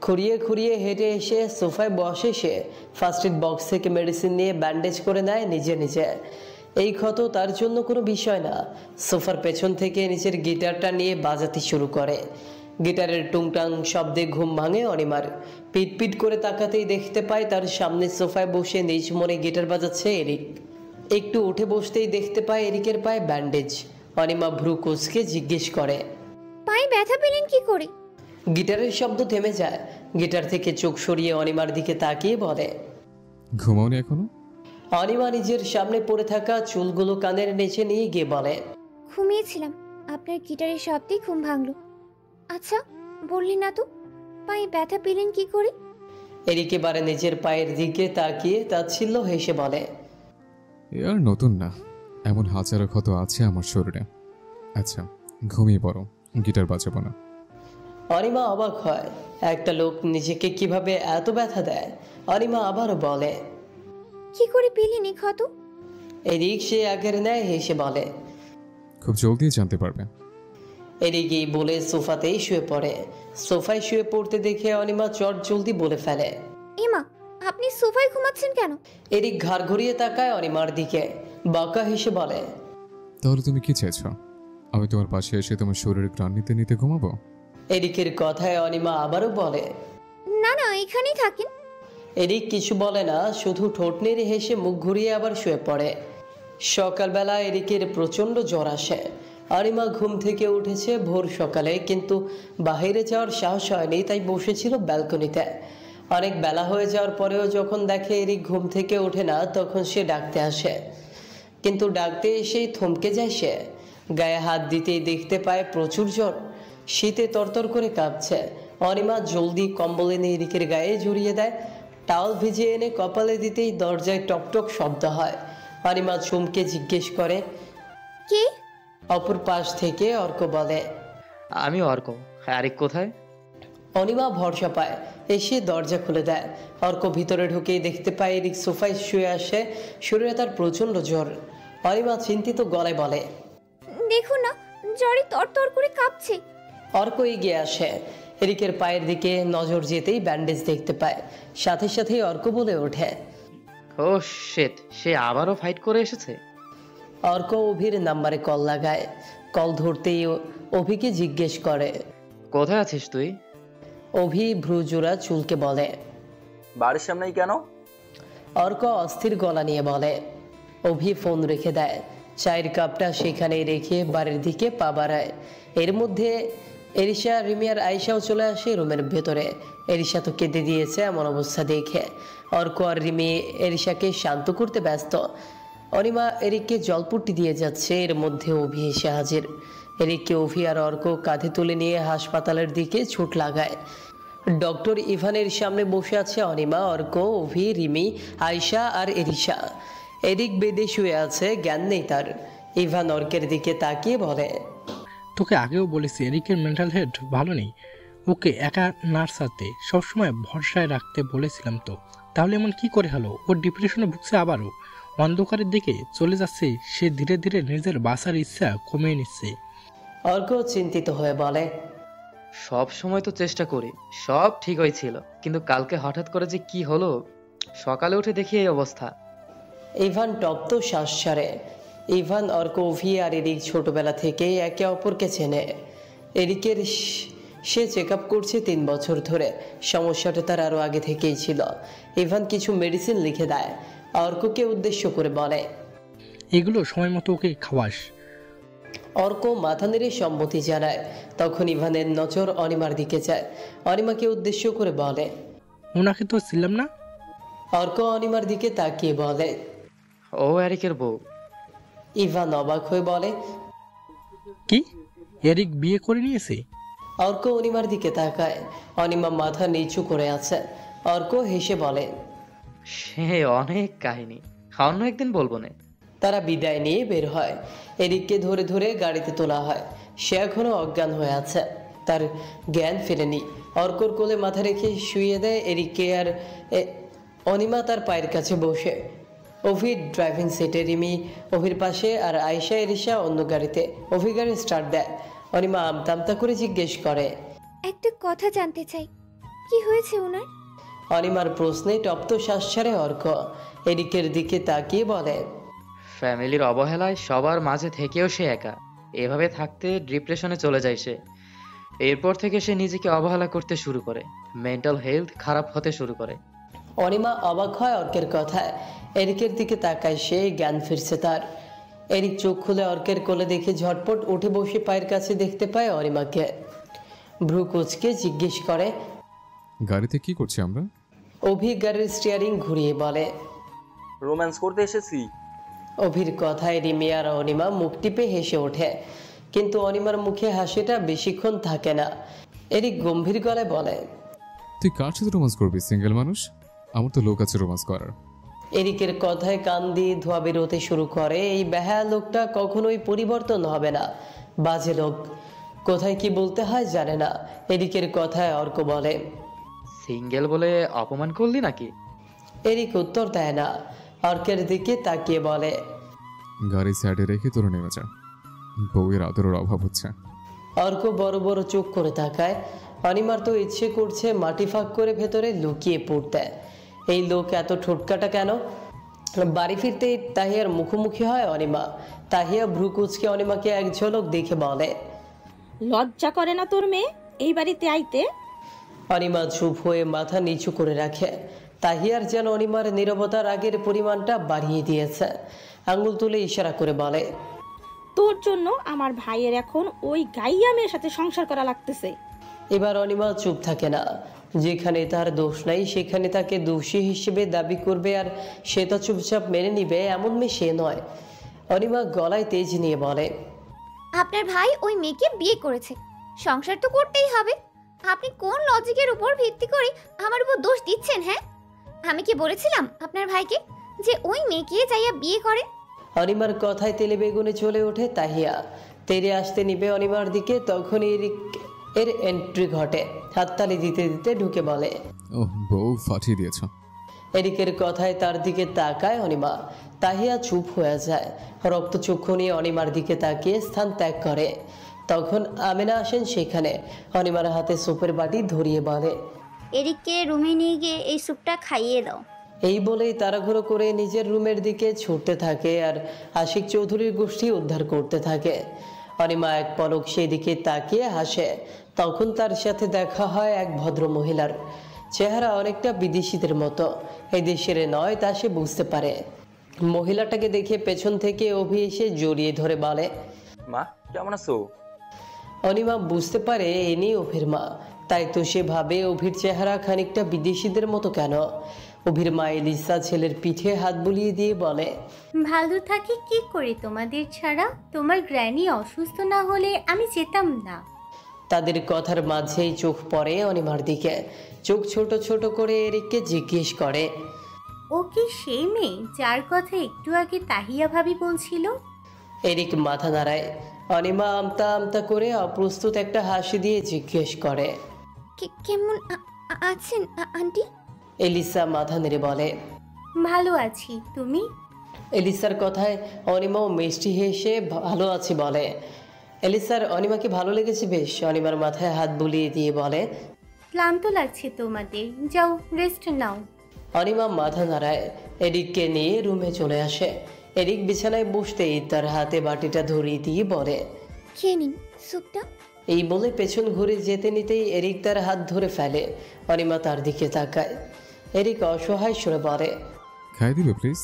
খুঁড়িয়ে খুঁড়িয়ে হেঁটে এসে সোফায় বসে সে ফার্স্ট এড বক্স থেকে মেডিসিন নিয়ে ব্যান্ডেজ করে নেয় নিজে নিজে। এই ক্ষত তার জন্য কোনো বিষয় না। সোফার পেছন থেকে নিজের গিটারটা নিয়ে বাজাতে শুরু করে। গিটারের টুংটাং শব্দে ঘুম ভাঙে অনিমার। পিট করে তাকাতেই দেখতে পায় তার সামনে সোফায় বসে নিজ মনে গিটার বাজাচ্ছে এরিক। একটু উঠে বসতেই দেখতে পায় এরিকের পায়ে ব্যান্ডেজ। অনিমা ভ্রু কুঁচকে জিজ্ঞেস করে, পায়ে ব্যথা পেলেন কি করে? গিটারের শব্দ থেমে যায়। গিটার থেকে চোখ সরিয়ে অনিমার দিকে তাকিয়ে বলে, ঘুমাওনি এখনো? অনিমা নিজের সামনে পড়ে থাকা চুলগুলো কানের নিচে নিয়ে গিয়ে বলে, ঘুমিয়েছিলাম, আপনার গিটারের শব্দেই ঘুম ভাঙলো। আচ্ছা বললি না তো, পায়ে ব্যথা পেলেন কি করে? এরিক এবারে নিজের পায়ের দিকে তাকিয়ে তাচ্ছিল্য হেসে বলে, আর নতুন না, এমন হাজারো ক্ষত আছে আমার শরীরে। আচ্ছা ঘুমিয়ে পড়ো, গিটার বাজাবো না। অনিমা অবাক হয়, একটা লোক নিজেকে কিভাবে এত ব্যথা দেয়। অনিমা আবারও বলে, কি করে পেলেন এই ক্ষত? এরিক সে আগের ন্যায় হেসে বলে, খুব জলদি জানতে পারবে। এরিক এই বলে সোফাতেই শুয়ে পড়ে। সোফায় শুয়ে পড়তে দেখে অনিমা চট জলদি বলে ফেলে, এমা, আপনি সোফায় ঘুমাচ্ছেন কেন? এরিক ঘাড় ঘুরিয়ে তাকায় অনিমার দিকে, বাঁকা হেসে বলে, তাহলে তুমি কি চাইছো? আমি তোমার পাশে এসে তোমার শরীরের প্রাণ নিতে নিতে ঘুমাবো? এরিকের কথায় অনিমা আবারও বলে, না না, এখানেই থাকেন। এরিক কিছু বলে না, শুধু ঠোঁট নেড়ে হেসে মুখ ঘুরিয়ে আবার শুয়ে পড়ে। সকালবেলা এরিকের প্রচণ্ড জ্বর আসে। অনিমা ঘুম থেকে উঠেছে ভোর সকালে, কিন্তু বাইরে যাওয়ার সাহস হয়নি, তাই বসেছিল ব্যালকনিতে। অনেক বেলা হয়ে যাওয়ার পরেও যখন দেখে এরিক ঘুম থেকে ওঠে না, তখন সে ডাকতে আসে। কিন্তু ডাকতে এসেই থমকে যায় সে। গায়ে হাত দিতেই দেখতে পায় প্রচুর জ্বর, শীতে তরতর করে কাঁপছে। অনিমা জলদি কম্বল এনে এরিকের গায়ে জড়িয়ে দেয়। টাওয়াল ভিজিয়ে এনে কপালে দিতেই দরজায় টকটক শব্দ হয়। অনিমা চমকে জিজ্ঞেস করে, কে? অপর পাশ থেকে অর্ক বলে, আমি অর্ক। আরেক কোথায়? অনিমা ভরসা পায়, এসে দরজা খুলে দেয়। অর্ক ভিতরে ঢুকেই দেখতে পায় এরিক সোফায় শুয়ে আসে, শরীরে তার প্রচণ্ড জ্বর। অনিমা চিন্তিত গলায় বলে, দেখুন না, জ্বরে তরতর করে কাঁপছে। অর্ক এগিয়ে আসে, এরিকের পায়ের দিকে নজর যেতেই ব্যান্ডেজ দেখতে পায়। সাথে সাথেই অর্ক বলে ওঠে, ও শেট, সে আবারও ফাইট করে এসেছে। অর্ক অভির নাম্বারে কল লাগায়। কল ধরতেই অভিকে জিজ্ঞেস করে, কোথায় আছিস তুই? অভি ভ্রুজোড়া চুলকে বলে, বাড়ির সামনেই কেন? অর্ক অস্থির গলা নিয়ে বলে। অভি ফোন রেখে দেয়, চায়ের কাপটা সেখানেই রেখে বাড়ির দিকে পা বাড়ায়। এর মধ্যে এরিশা, রিমি আর আয়েশাও চলে আসে রুমের ভেতরে। এরিশা তো কেঁদে দিয়েছে এমন অবস্থা দেখে। অর্ক আর রিমি এরিশাকে শান্ত করতে ব্যস্ত। অনিমা এরিককে জলপুট্টি দিয়ে যাচ্ছে, এর মধ্যে অভি এসে হাজির। এরিককে অভি আর অর্ক কাঁধে তুলে নিয়ে হাসপাতালের দিকে ছুট লাগায়। ডক্টর ইভানের সামনে বসে আছে অনিমা, অর্ক, অভি, রিমি, আয়েশা আর এরিশা। এরিক বেডে শুয়ে আছে, জ্ঞান নেই তার। ইভান অর্কের দিকে তাকিয়ে বলে, তোকে আগেও বলেছি এরিকের মেন্টাল হেলথ ভালো নেই, ওকে একা নার্স সাথে সবসময় ভরসায় রাখতে বলেছিলাম তো। তাহলে এমন কি করে হলো? ওর ডিপ্রেশনে ভুগছে, আবারও অন্ধকারের দিকে চলে যাচ্ছে। সে ধীরে ধীরে নিজের বাঁচার ইচ্ছা কমিয়ে নিচ্ছে। অর্ক চিন্তিত হয়ে বলে, সব সময় তো চেষ্টা করি, সব ঠিক হয়েছিল, কিন্তু কালকে হঠাৎ করে যে কি হলো, সকালে উঠে দেখি এই অবস্থা। ইভান তপ্ত শ্বাস ছাড়ে। ইভান, অর্ক, অভি আর এরিক ছোটবেলা থেকেই একে অপরকে চেনে। এরিকের সে চেক আপ করছে 3 বছর ধরে। সমস্যাটা তার আরও আগে থেকেই ছিল। ইভান কিছু মেডিসিন লিখে দেয়। অর্ককে উদ্দেশ্য করে বলে, এগুলো সময় মতো ওকে খাওয়াস। অর্ক মাথা নেড়ে সম্মতি জানায়। তখন ইভানের নজর অনিমার দিকে যায়। অনিমাকে উদ্দেশ্য করে বলে, ওনাকে তো ছিলাম না। অর্ক অনিমার দিকে তাকিয়ে বলে, ও এরিকের বউ। ইভান অবাক হয়ে বলে, কি, এরিক বিয়ে করে নিয়েছে? অর্ক অনিমার দিকে তাকায়। অনিমা মাথা নিচু করে আছে। অর্ক হেসে বলে, সে অনেক কাহিনী, অন্য একদিন বলবো না। তারা বিদায় নিয়ে বের হয়। এরিককে ধরে ধরে গাড়িতে তোলা হয়। সে এখনো অজ্ঞান হয়ে আছে, তার জ্ঞান ফেরেনি। অর্কর কোলে মাথা রেখে শুয়ে দেয় এরিককে, আর অনিমা তার পায়ের কাছে বসে। অভি ড্রাইভিং সিটে, রিমি অভির পাশে, আর আয়েশা এরিশা অন্য গাড়িতে। অভি গাড়ি স্টার্ট দেয়। অনিমা আমতা আমতা করে জিজ্ঞেস করে, একটা কথা জানতে চাই, কি হয়েছে ওনার? অনিমার প্রশ্নে তপ্ত শ্বাস ছাড়ে অর্ক। এরিকের দিকে তাকিয়ে বলে, ফ্যামিলির অবহেলায় সবার মাঝে থেকেও সে একা। এভাবে থাকতে ডিপ্রেশনে চলে যায় সে। এরপর থেকে সে নিজেকে অবহেলা করতে শুরু করে, মেন্টাল হেলথ খারাপ হতে শুরু করে। অনিমা অবাক হয় অর্কের কথায়। এরিকের দিকে তাকায় সে, জ্ঞান ফিরছে তার। এরিক চোখ খুলে অর্কের কোলে দেখে ঝটপট উঠে বসে পায়ের কাছে দেখতে পায় অনিমাকে। ভ্রু কুচকে জিজ্ঞেস করে, গাড়িতে কি করছি আমরা? অভি গাড়ির স্টিয়ারিং ঘুরিয়ে বলে, রোম্যান্স করতে এসেছি। অভির কথায় রিমি আর অনিমা মুখ টিপে হেসে ওঠে, কিন্তু অনিমার মুখে হাসিটা বেশিক্ষণ থাকে না। এরিক গম্ভীর গলায় বলে, তুই কার সাথে রোমান্স করবি? সিঙ্গেল মানুষ, আমার তো লোক আছে রোমান্স করার। এরিকের কথায় কান দিয়ে ধোয়া বেরোতে শুরু করে। এই বেহায়া লোকটা কখনোই পরিবর্তন হবে না, বাজে লোক, কোথায় কি বলতে হয় জানে না। এরিকের কথায় অর্ক বলে, সিঙ্গেল বলে অপমান করলি নাকি? এরিক উত্তর দেয় না। অর্কের দিকে তাকিয়ে বলে, গাড়ি সাইডে রেখে তোরা নেমে যা, বউয়ের আদরের অভাব হচ্ছে। অর্ক বড় বড় চোখ করে তাকায়। অনিমার তো ইচ্ছে করছে মাটি ফাঁক করে ভেতরে লুকিয়ে পড়তে। এই লোক এত ঠোটকাটা কেন? বাড়ি ফিরতে তাহিয়ার মুখোমুখি হয় অনিমা। তাহিয়া ভ্রু কুচকে অনিমাকে এক ঝলক দেখে বলে, লজ্জা করে না তোর মেয়ে এই বাড়িতে আইতে? অনিমা চুপ হয়ে মাথা নিচু করে রাখে। তাহিয়ার যেন অনিমার নীরবতার আগের পরিমাণটা বাড়িয়ে দিয়েছে। আঙুল তুলে ইশারা করে বলে, তোর জন্য আমার ভাইয়ের এখন ওই গাইয়া মেয়ের সাথে সংসার করা লাগতেছে। এবার অনিমা চুপ থাকে না। যেখানে তার দোষ নাই সেখানে তাকে দোষী হিসেবে দাবি করবে আর সে তা চুপচাপ মেনে নিবে, এমন মেয়ে সে নয়। অনিমা গলায় তেজ নিয়ে বলে, আপনার ভাই ওই মেয়েকে বিয়ে করেছে, সংসার তো করতেই হবে। আপনি কোন লজিকের উপর ভিত্তি করে আমার উপর দোষ দিচ্ছেন? হ্যাঁ, আমি কি বলেছিলাম আপনার ভাইকে যে ওই মেয়েকে যাইয়া বিয়ে করে? অনিমার কথায় তেলে বেগুনে চলে ওঠে তাহিয়া। তেরে আসতে নিবে অনিমার দিকে, তখনই এর এন্ট্রি ঘটে। হাততালি দিতে দিতে ঢুকে বলে, ওহ, বউ ফাটিয়ে দিয়েছ। এরিকের কথায় তার দিকে তাকায় অনিমা। তাহিয়া চুপ হয়ে যায়। রক্তচক্ষু নিয়ে অনিমার দিকে তাকিয়ে স্থান ত্যাগ করে। তখন আমেনা আসেন সেখানে। অনিমার হাতে সুপের বাটি ধরিয়ে বলে, এরিককে রুমে নিয়ে গিয়ে এই স্যুপটা খাইয়ে দাও। এই বলেই তাড়াহুড়ো করে নিজের রুমের দিকে ছুটতে থাকে আর আশিক চৌধুরীর গোষ্ঠী উদ্ধার করতে থাকে। অনিমা এক পলক সেই দিকে তাকিয়ে হাসে। তখন তার সাথে দেখা হয় এক ভদ্র মহিলার। চেহারা অনেকটা বিদেশিদের মতো, এই দেশের নয় তা সে বুঝতে পারে। মহিলাটাকে দেখে পেছন থেকে অভি এসে জড়িয়ে ধরে বলে, মা কেমন আছো? অনিমা বুঝতে পারে ইনি অভির মা। তাই তো সে ভাবে অভির চেহারা খানিকটা বিদেশিদের মতো কেন। অভির মা এলিসা ছেলের পিঠে হাত বুলিয়ে দিয়ে বলে, ভালো থাকি কি করে তোমাদের ছাড়া? তোমার গ্র্যানি অসুস্থ না হলে আমি যেতাম না। তাদের কথার মাঝেই চোখ পড়ে অনিমার দিকে। চোখ ছোট ছোট করে এরিককে জিজ্ঞেস করে, ও কি সেই মেয়ে যার কথা একটু আগে তাহিয়া ভাবি বলছিল? এরিক মাথা নাড়ায়। অনিমা আমতা আমতা করে অপ্রস্তুত একটা হাসি দিয়ে জিজ্ঞেস করে, কেমন আছেন আন্টি? এলিসা মাথা নেড়ে বলে, ভালো আছি, তুমি? এলিসার কথায় অনিমাও মিষ্টি হেসে ভালো আছি বলে। এলিসার অনিমাকে ভালো লেগেছে বেশ। অনিমার মাথায় হাত বুলিয়ে দিয়ে বলে, ক্লান্ত লাগছে তোমাদের, যাও রেস্ট নাও। অনিমা মাথা নাড়ায়। এরিককে নিয়ে রুমে চলে আসে। এরিক বিছানায় বসতেই তার হাতে বাটিটা ধরিয়ে দিয়ে বলে, খেয়ে নিন স্যুপটা। এই বলে পেছন ঘুরে যেতে নিতেই এরিক তার হাত ধরে ফেলে। অনিমা তার দিকে তাকায়। এরিক অসহায় সুরে বলে, খাই দিবে প্লিজ?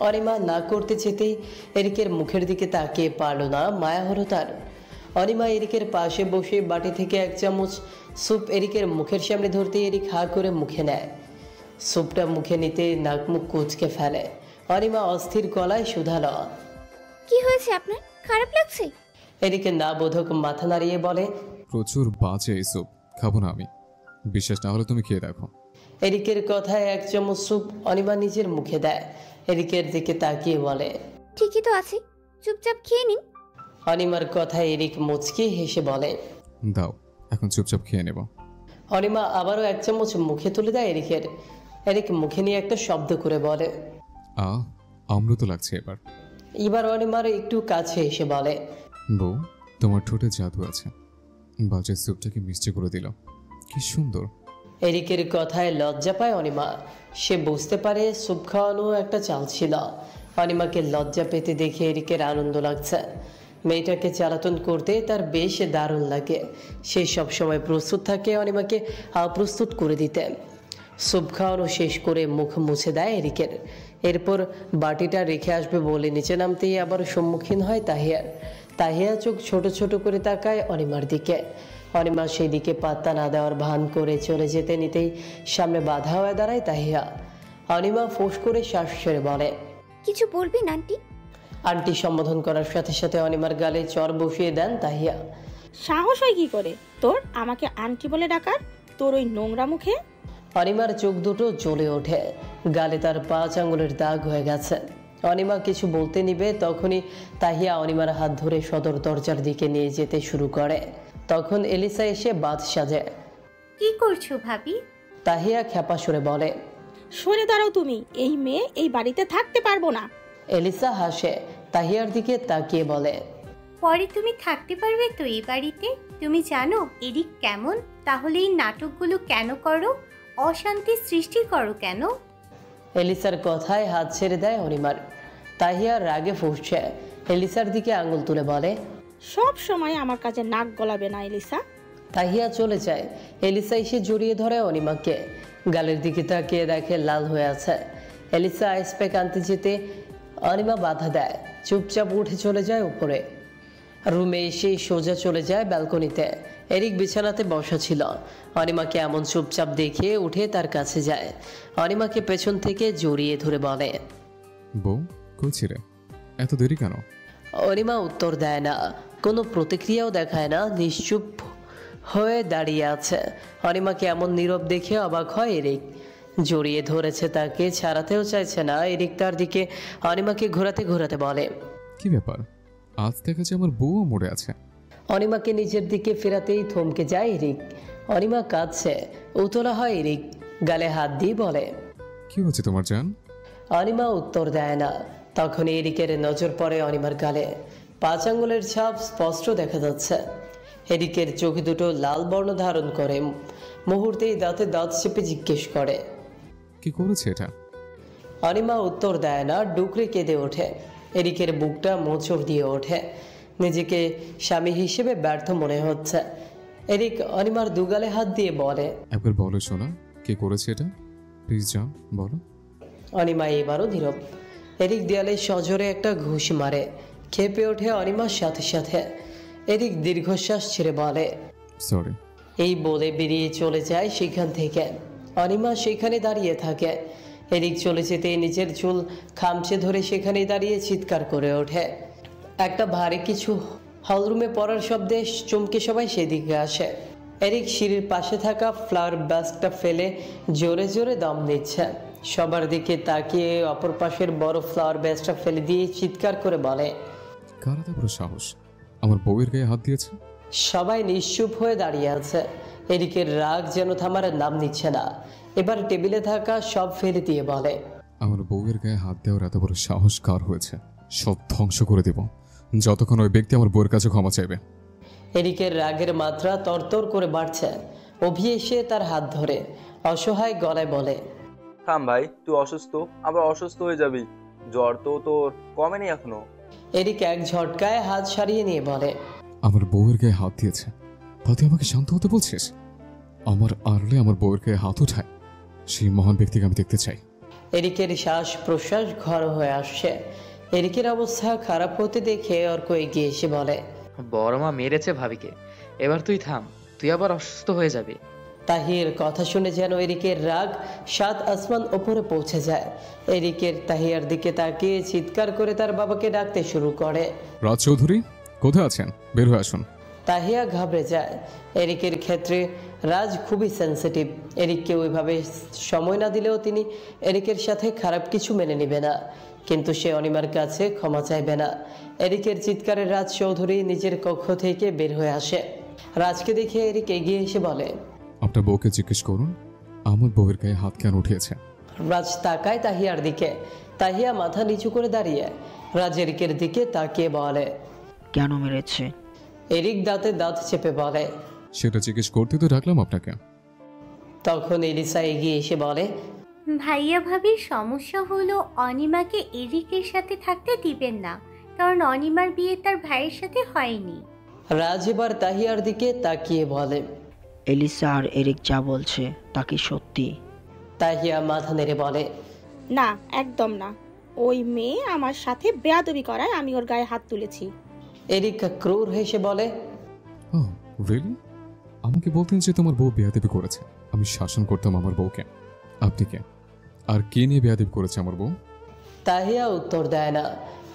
অনিমা না করতে যেতেই এরিকের মুখের দিকে তাকিয়ে পারল না। মায়া হলো তার। অনিমা এরিকের পাশে বসে বাটি থেকে এক চামচ স্যুপ এরিকের মুখের সামনে ধরতে এরিক হা করে মুখে নেয়। স্যুপটা মুখে নিতে নাক মুখ কুচকে ফেলে। অনিমা অস্থির গলায় শুধালো, কি হয়েছে আপনার? খারাপ লাগছে? এরিকে না বোধক মাথা নাড়িয়ে বলে, প্রচুর বাজে এই স্যুপ, খাবো না আমি। বিশ্বাস না হলে তুমি খেয়ে দেখো। এরিকের কথায় এক চামচ স্যুপ অনিমা নিজের মুখে দেয়। এরিকের দিকে তাকিয়ে বলে, ঠিকই তো আছে, চুপচাপ খেয়ে নিন। অনিমার কথায় এরিক মুচকি হেসে বলে, দাও, এখন চুপচাপ খেয়ে নেব। অনিমা আবারও এক চামচ মুখে তুলে দেয় এরিকের। এরিক মুখে নিয়ে একটা শব্দ করে বলে, অমৃত লাগছে এবার। এবার অনিমার একটু কাছে এসে বলে, বউ, তোমার ঠোঁটে জাদু আছে। বাজে স্যুপটাকে মিষ্টি করে দিল, কি সুন্দর। এরিকের কথায় লজ্জা পায় অনিমা। সে বুঝতে পারে স্যুপ খাওয়ানো একটা চাল ছিল। অনিমাকে লজ্জা পেতে দেখে এরিকের আনন্দ লাগছে। মেয়েটাকে জ্বালাতন করতে তার বেশ দারুণ লাগে। সে সবসময় প্রস্তুত থাকে অনিমাকে অপ্রস্তুত করে দিতে। স্যুপ খাওয়ানো শেষ করে মুখ মুছে দেয় এরিকের। এরপর বাটিটা রেখে আসবে বলে নিচে নামতেই আবার সম্মুখীন হয় তাহিয়ার। তাহিয়া চোখ ছোট ছোট করে তাকায় অনিমার দিকে। অনিমা সেই দিকে পাত্তা না দেওয়ার ভান করে চলে যেতে নিতেই সামনে বাধা হয়ে দাঁড়ায় তাহিয়া। অনিমা ফোঁস করে শ্বাস ছেড়ে বলে, কিছু বলবেন আন্টি? আন্টি সম্বোধন করার সাথে সাথে অনিমার গালে চর বসিয়ে দেন তাহিয়া। সাহস হয় কি করে তোর আমাকে আন্টি বলে ডাকার, তোর ওই নোংরা মুখে? অনিমার চোখ দুটো জ্বলে ওঠে। গালে তার 5 আঙ্গুলের দাগ হয়ে গেছে। অনিমা কিছু বলতে নিবে তখনই তাহিয়া অনিমার হাত ধরে সদর দরজার দিকে নিয়ে যেতে শুরু করে। তখন এলিসা এসে বাদ সাজে। কি করছো ভাবি? তাহিয়া খেপা সুরে বলে, সরে দাঁড়াও তুমি, এই মেয়ে এই বাড়িতে থাকতে পারবো না। এলিসা হাসে, তাহিয়ার দিকে তাকিয়ে বলে, পরে তুমি থাকতে পারবে তো এই বাড়িতে? তুমি জানো এরিক কেমন? তাহলে এই নাটকগুলো কেন করো? অশান্তি সৃষ্টি করো কেন? এলিসার কথায় হাত ছেড়ে দেয় অনিমার। তাহিয়ার রাগে ফুঁসছে, এলিসার দিকে আঙুল তুলে বলে, সব সময় আমার কাছে নাক গলাবে না এলিসা। তাহিয়া চলে যায়। এলিসা এসে জড়িয়ে ধরে অনিমাকে, গালের দিকে তাকিয়ে দেখে লাল হয়ে আছে। এলিসা আইস প্যাক আনতে যেতে অনিমা বাধা দেয়, চুপচাপ উঠে চলে যায় উপরে। রুমে এসে সোজা চলে যায় ব্যালকনিতে। এরিক বিছানাতে বসা ছিল। অনিমাকে এমন চুপচাপ দেখে উঠে তার কাছে যায়। অনিমাকে পেছন থেকে জড়িয়ে ধরে বলে, বউ কইছি রে, এত দেরি কেন? অনিমা উত্তর দেয় না, কোনো প্রতিক্রিয়াও দেখায় না, নিশ্চুপ হয়ে দাঁড়িয়ে আছে। অনিমাকে এমন নীরব দেখে অবাক হয় এরিক। জড়িয়ে ধরেছে তাকে, ছাড়াতেও চাইছে না। এরিক তার দিকে অনিমাকে ঘোরাতে ঘোরাতে বলে, কি ব্যাপার, আজ দেখা যায় আমার বউও মরে আছে। অনিমাকে নিজের দিকে ফেরাতেই থমকে যায় এরিক। অনিমা কাঁদছে, উতলা হয় এরিক, গালে হাত দিয়ে বলে, কি হচ্ছে তোমার জান? অনিমা উত্তর দেয় না। তখন এরিকের নজর পড়ে অনিমার গালে। 5 আঙ্গুলের ছাপ স্পষ্ট দেখা যাচ্ছে। এরিকের চোখ দুটো লাল বর্ণ ধারণ করে। মুহূর্তেই দাঁতে দাঁত চেপে জিজ্ঞেস করে, কি করেছে এটা? অনিমা উত্তর দেয় না, ডুকরে কেঁদে ওঠে। এরিকের বুকটা মোচড় দিয়ে ওঠে। নিজেকে স্বামী হিসেবে ব্যর্থ মনে হচ্ছে। এরিক অনিমার দুগালে হাত দিয়ে বলে, একবার বলো শোনা, কে করেছে এটা? প্লিজ জান বলো। অনিমা এবারও নীরব। এরিক দেয়ালে সজোরে একটা ঘুষ মারে। খেপে ওঠে অনিমার সাথে সাথে। এরিক দীর্ঘশ্বাস ছেড়ে বলে, সরি। এই বলে বেরিয়ে চলে যায় সেখান থেকে। অনিমা সেখানে দাঁড়িয়ে থাকে। এরিক চলে যেতে নিজের চুল খামচে ধরে সেখানে দাঁড়িয়ে চিৎকার করে ওঠে। একটা ভারী কিছু হলরুমে পড়ার শব্দে চমকে সবাই সেদিকে আসে। এরিক সিঁড়ির পাশে থাকা ফ্লাওয়ার বাস্কটা ফেলে জোরে জোরে দম নিচ্ছে। সবার দিকে তাকিয়ে অপর পাশের বড় ফ্লাওয়ার বাস্কটা ফেলে দিয়ে চিৎকার করে বলে, কার এত বড় সাহস আমার বউয়ের গায়ে হাত দিয়েছে? সবাই নিশ্চুপ হয়ে দাঁড়িয়ে আছে। এরিকের রাগ যেন থামার নাম নিচ্ছে না। এবার টেবিলে থাকা সব ফেলে দিয়ে বলে, আমার বউয়ের গায়ে হাত দেওয়ার এত বড় সাহস কার হয়েছে? সব ধ্বংস করে দেব যতক্ষণ ওই ব্যক্তি আমার বউয়ের কাছে ক্ষমা চাইবে। এরিকের রাগের মাত্রা তরতর করে বাড়ছে। অভি এসে তার হাত ধরে অসহায় গলায় বলে, থাম ভাই, তুই অসুস্থ, আবার অসুস্থ হয়ে যাবি। জ্বর তো তোর কমেনি এখনো। এরিক এক ঝটকায় হাত সারিয়ে নিয়ে বলে, আমার বউয়ের গায়ে হাত দিয়েছে, তাতে আমাকে শান্ত হতে বলছিস? আমার আড়লে আমার বউয়ের গায়ে হাত উঠায় সেই মহান ব্যক্তিকে আমি দেখতে চাই। এরিকের শ্বাস প্রশ্বাস ঘর হয়ে আসছে। এরিকের অবস্থা খারাপ হতে দেখে অর্ক এগিয়ে এসে বলে, বড় মা মেরেছে ভাবিকে, এবার তুই থাম, তুই আবার অসুস্থ হয়ে যাবি। তাহির কথা শুনে যেন এরিকের রাগ 7 আসমান ওপরে পৌঁছে যায়। এরিকের তাহিয়ার দিকে তাকিয়ে চিৎকার করে তার বাবাকে ডাকতে শুরু করে, রাজ চৌধুরী কোথায় আছেন? বের হয়ে আসুন। তাহিয়া ঘাবড়ে যায়। এরিকের ক্ষেত্রে রাজ খুবই সেন্সিটিভ। এরিককে ওইভাবে সময় না দিলেও তিনি এরিকের সাথে খারাপ কিছু মেনে নেবে না, কিন্তু সে অনিমার কাছে ক্ষমা চাইবে না। এরিকের চিৎকারে রাজ চৌধুরী নিজের কক্ষ থেকে বের হয়ে আসে। রাজকে দেখে এরিক এগিয়ে এসে বলে, আপনার বউকে জিজ্ঞেস করুন আমার বউয়ের গায়ে হাত কেন উঠিয়েছে। রাজ তাকায় তাহিয়ার দিকে। তাহিয়া মাথা নিচু করে দাঁড়িয়ে রাজ এরিকের দিকে তাকিয়ে বলে, কেন মেরেছে? এরিক দাঁতে দাঁত চেপে বলে, সেটা জিজ্ঞেস করতে তো ডাকলাম আপনাকে। তখন এলিসা এগিয়ে এসে বলে, ভাইয়া ভাবির সমস্যা হলো অনিমাকে এরিকের সাথে থাকতে দিবেন না, কারণ অনিমার বিয়ে তার ভাইয়ের সাথে হয়নি। রাজ এবার তাহিয়ার দিকে তাকিয়ে বলে, এলিসা আর এরিক যা বলছে তা কি সত্যি? তাহিয়া মাথা নেড়ে বলে, না, একদম না। ওই মেয়ে আমার সাথে বেয়াদবি করায় আমি ওর গায়ে হাত তুলেছি। এরিক ক্রুর হেসে বলে, ও রিয়েলি? আমাকে বলতেন যে তোমার বউ বেয়াদবি করেছে, আমি শাসন করতাম আমার বউকে। আপনি কে আর কে নিয়ে বেয়াদবি করেছে আমার বউ? তাহিয়া উত্তর দেয় না।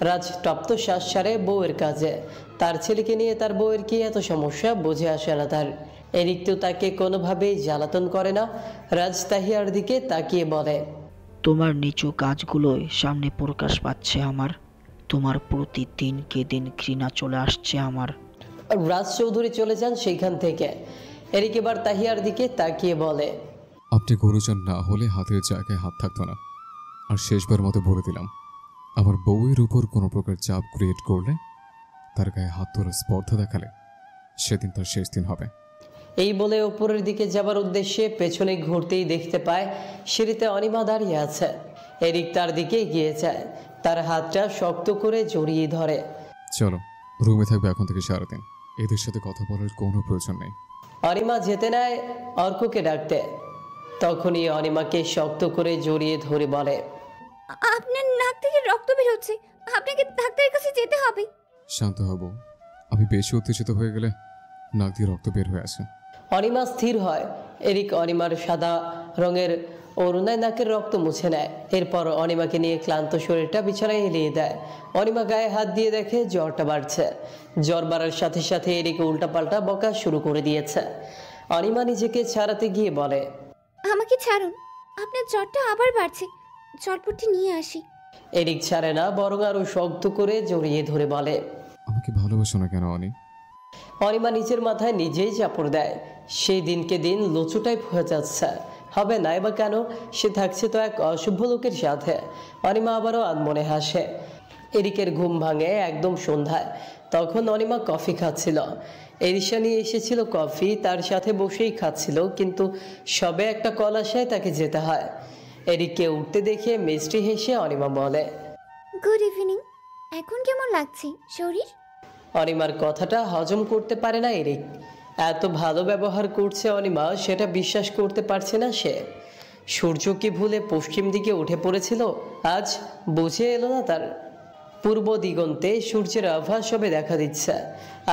রাজ তপ্ত শ্বাস ছাড়ে বউয়ের কাজে। তার ছেলেকে নিয়ে তার বউয়ের কি এত সমস্যা বুঝে আসে না তার। এরিক তো তাকে কোনোভাবেই জ্বালাতন করে না। রাজ তাহিয়ার দিকে তাকিয়ে বলে, তোমার নিচু কাজগুলোই সামনে প্রকাশ পাচ্ছে আমার। তোমার প্রতি দিনকে দিন ঘৃণা চলে আসছে আমার। রাজ চৌধুরী চলে যান সেইখান থেকে। এরিক এবার তাহিয়ার দিকে তাকিয়ে বলে, আপনি গুরুজন না হলে হাতের জায়গায় হাত থাকতো না। আর শেষবার মতো বলে দিলাম, আমার বউয়ের উপর কোনো প্রকার চাপ ক্রিয়েট করলে, তার গায়ে হাত তোলার স্পর্ধা দেখালে, সেদিন তার শেষ দিন হবে। এই বলে উপরের দিকে যাবার উদ্দেশ্যে পেছনে ঘুরতেই দেখতে পায় সিঁড়িতে অনিমা দাঁড়িয়ে আছে। এরিক তার দিকে এগিয়ে যায়, তার হাতটা শক্ত করে জড়িয়ে ধরে। চলো, রুমে থাকবে এখন থেকে সারাদিন, এদের সাথে কথা বলার কোনো প্রয়োজন নেই। অনিমা যেতে নেয় অর্ককে ডাকতে, তখনই অনিমাকে শক্ত করে জড়িয়ে ধরে বলে, আপনার নাক থেকে রক্ত বের হচ্ছে, আপনাকে ডাক্তারের কাছে যেতে হবে। শান্ত হব, আমি বেশি উত্তেজিত হয়ে গেলে নাক দিয়ে রক্ত বের হয়ে আসে। অনিমা স্থির হয়। এরিক অনিমার সাদা রঙের অরুণায় নাকের রক্ত মুছে নেয়। এরপর অনিমাকে নিয়ে ক্লান্ত শরীরটা বিছানায় এলিয়ে দেয়। অনিমা গায়ে হাত দিয়ে দেখে জ্বরটা বাড়ছে। জ্বর বাড়ার সাথে সাথে এরিক উল্টাপাল্টা বকা শুরু করে দিয়েছে। অনিমা নিজেকে ছাড়াতে গিয়ে বলে, আমাকে ছাড়ুন, আপনার জ্বরটা আবার বাড়ছে, ঝটপটি নিয়ে আসি। এরিক ছাড়ে না, বরং আরো শক্ত করে জড়িয়ে ধরে বলে, আমাকে ভালোবাসো না কেন অনি? অনিমা নিজের মাথায় নিজেই চাপড় দেয়। সেই দিনকে দিন লুচু টাইপ হয়ে যাচ্ছে। হবে নাই বা কেন, সে থাকছে তো এক অশুভ লোকের সাথে। অনিমা আবারও আনমনে হাসে। এরিকের ঘুম ভাঙে একদম সন্ধ্যায়। তখন অনিমা কফি খাচ্ছিল। এরিশা নিয়ে এসেছিল কফি, তার সাথে বসেই খাচ্ছিল, কিন্তু সবে একটা কল আসায় তাকে যেতে হয়। এরিককে উঠতে দেখে মিষ্টি হেসে অনিমা বলে, গুড ইভিনিং, এখন কেমন লাগছে শরীর? অনিমার কথাটা হজম করতে পারে না এরিক। এত ভালো ব্যবহার করছে অনিমা, সেটা বিশ্বাস করতে পারছে না সে। সূর্য কি ভুলে পশ্চিম দিকে উঠে পড়েছিল আজ? বুঝে এলো না তার। পূর্ব দিগন্তে সূর্যের আভাস সবে দেখা দিচ্ছে।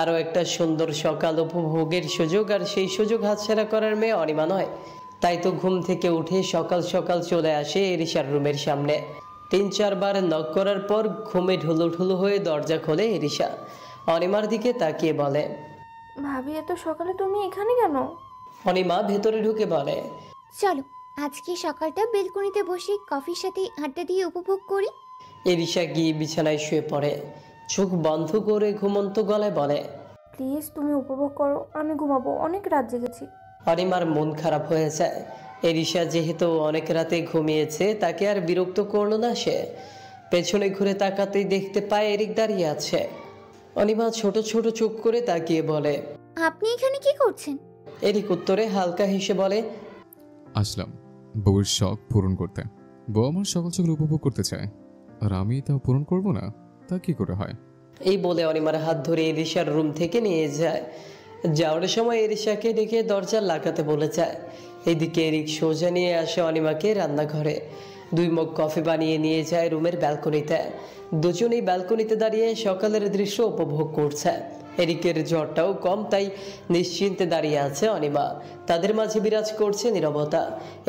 আরও একটা সুন্দর সকাল উপভোগের সুযোগ, আর সেই সুযোগ হাতছাড়া করার মেয়ে অনিমা নয়। তাই তো ঘুম থেকে উঠে সকাল সকাল চলে আসে এরিশার রুমের সামনে। 3-4 বার নক করার পর ঘুমে ঢুলুঢুলু হয়ে দরজা খোলে এরিশা। অনিমার দিকে তাকিয়ে বলে, ভাবি এত সকালে তুমি এখানে কেন? অনিমা ভেতরে ঢুকে বলে, চলো আজকে সকালটা বেলকনিতে বসে কফির সাথে আড্ডা দিয়ে উপভোগ করি। এরিশা গিয়ে বিছানায় শুয়ে পড়ে। চোখ বন্ধ করে ঘুমন্ত গলায় বলে, প্লিজ তুমি উপভোগ করো, আমি ঘুমাবো, অনেক রাত জেগেছি। অনিমার মন খারাপ হয়ে যায়। এরিশা যেহেতু অনেক রাতে ঘুমিয়েছে, তাকে আর বিরক্ত করলো না সে। পেছনে ঘুরে তাকাতেই দেখতে পায় এরিক দাঁড়িয়ে আছে। অনিমা ছোট ছোট চোখ করে তাকিয়ে বলে, আপনি এখানে কি করছেন? এরিক উত্তরে হালকা হেসে বলে, আসলাম বউয়ের শখ পূরণ করতে। বউ আমার সকাল সকাল উপভোগ করতে চায়, আর আমি তা পূরণ করব না, তা কি করে হয়? এই বলে অনিমার হাত ধরে এরিশার রুম থেকে নিয়ে যায়। যাওয়ার সময় এরিশাকে ডেকে দরজা লাগাতে বলে যায়। এদিকে এরিক সোজা নিয়ে আসে অনিমাকে রান্নাঘরে। 2 মগ কফি বানিয়ে নিয়ে যায় রুমের ব্যালকনিতে। দুজনেই ব্যালকনিতে দাঁড়িয়ে সকালের দৃশ্য উপভোগ করছে। এরিকের জ্বরটাও কম, তাই নিশ্চিন্তে দাঁড়িয়ে আছে অনিমা। তাদের মাঝে বিরাজ করছে নীরবতা।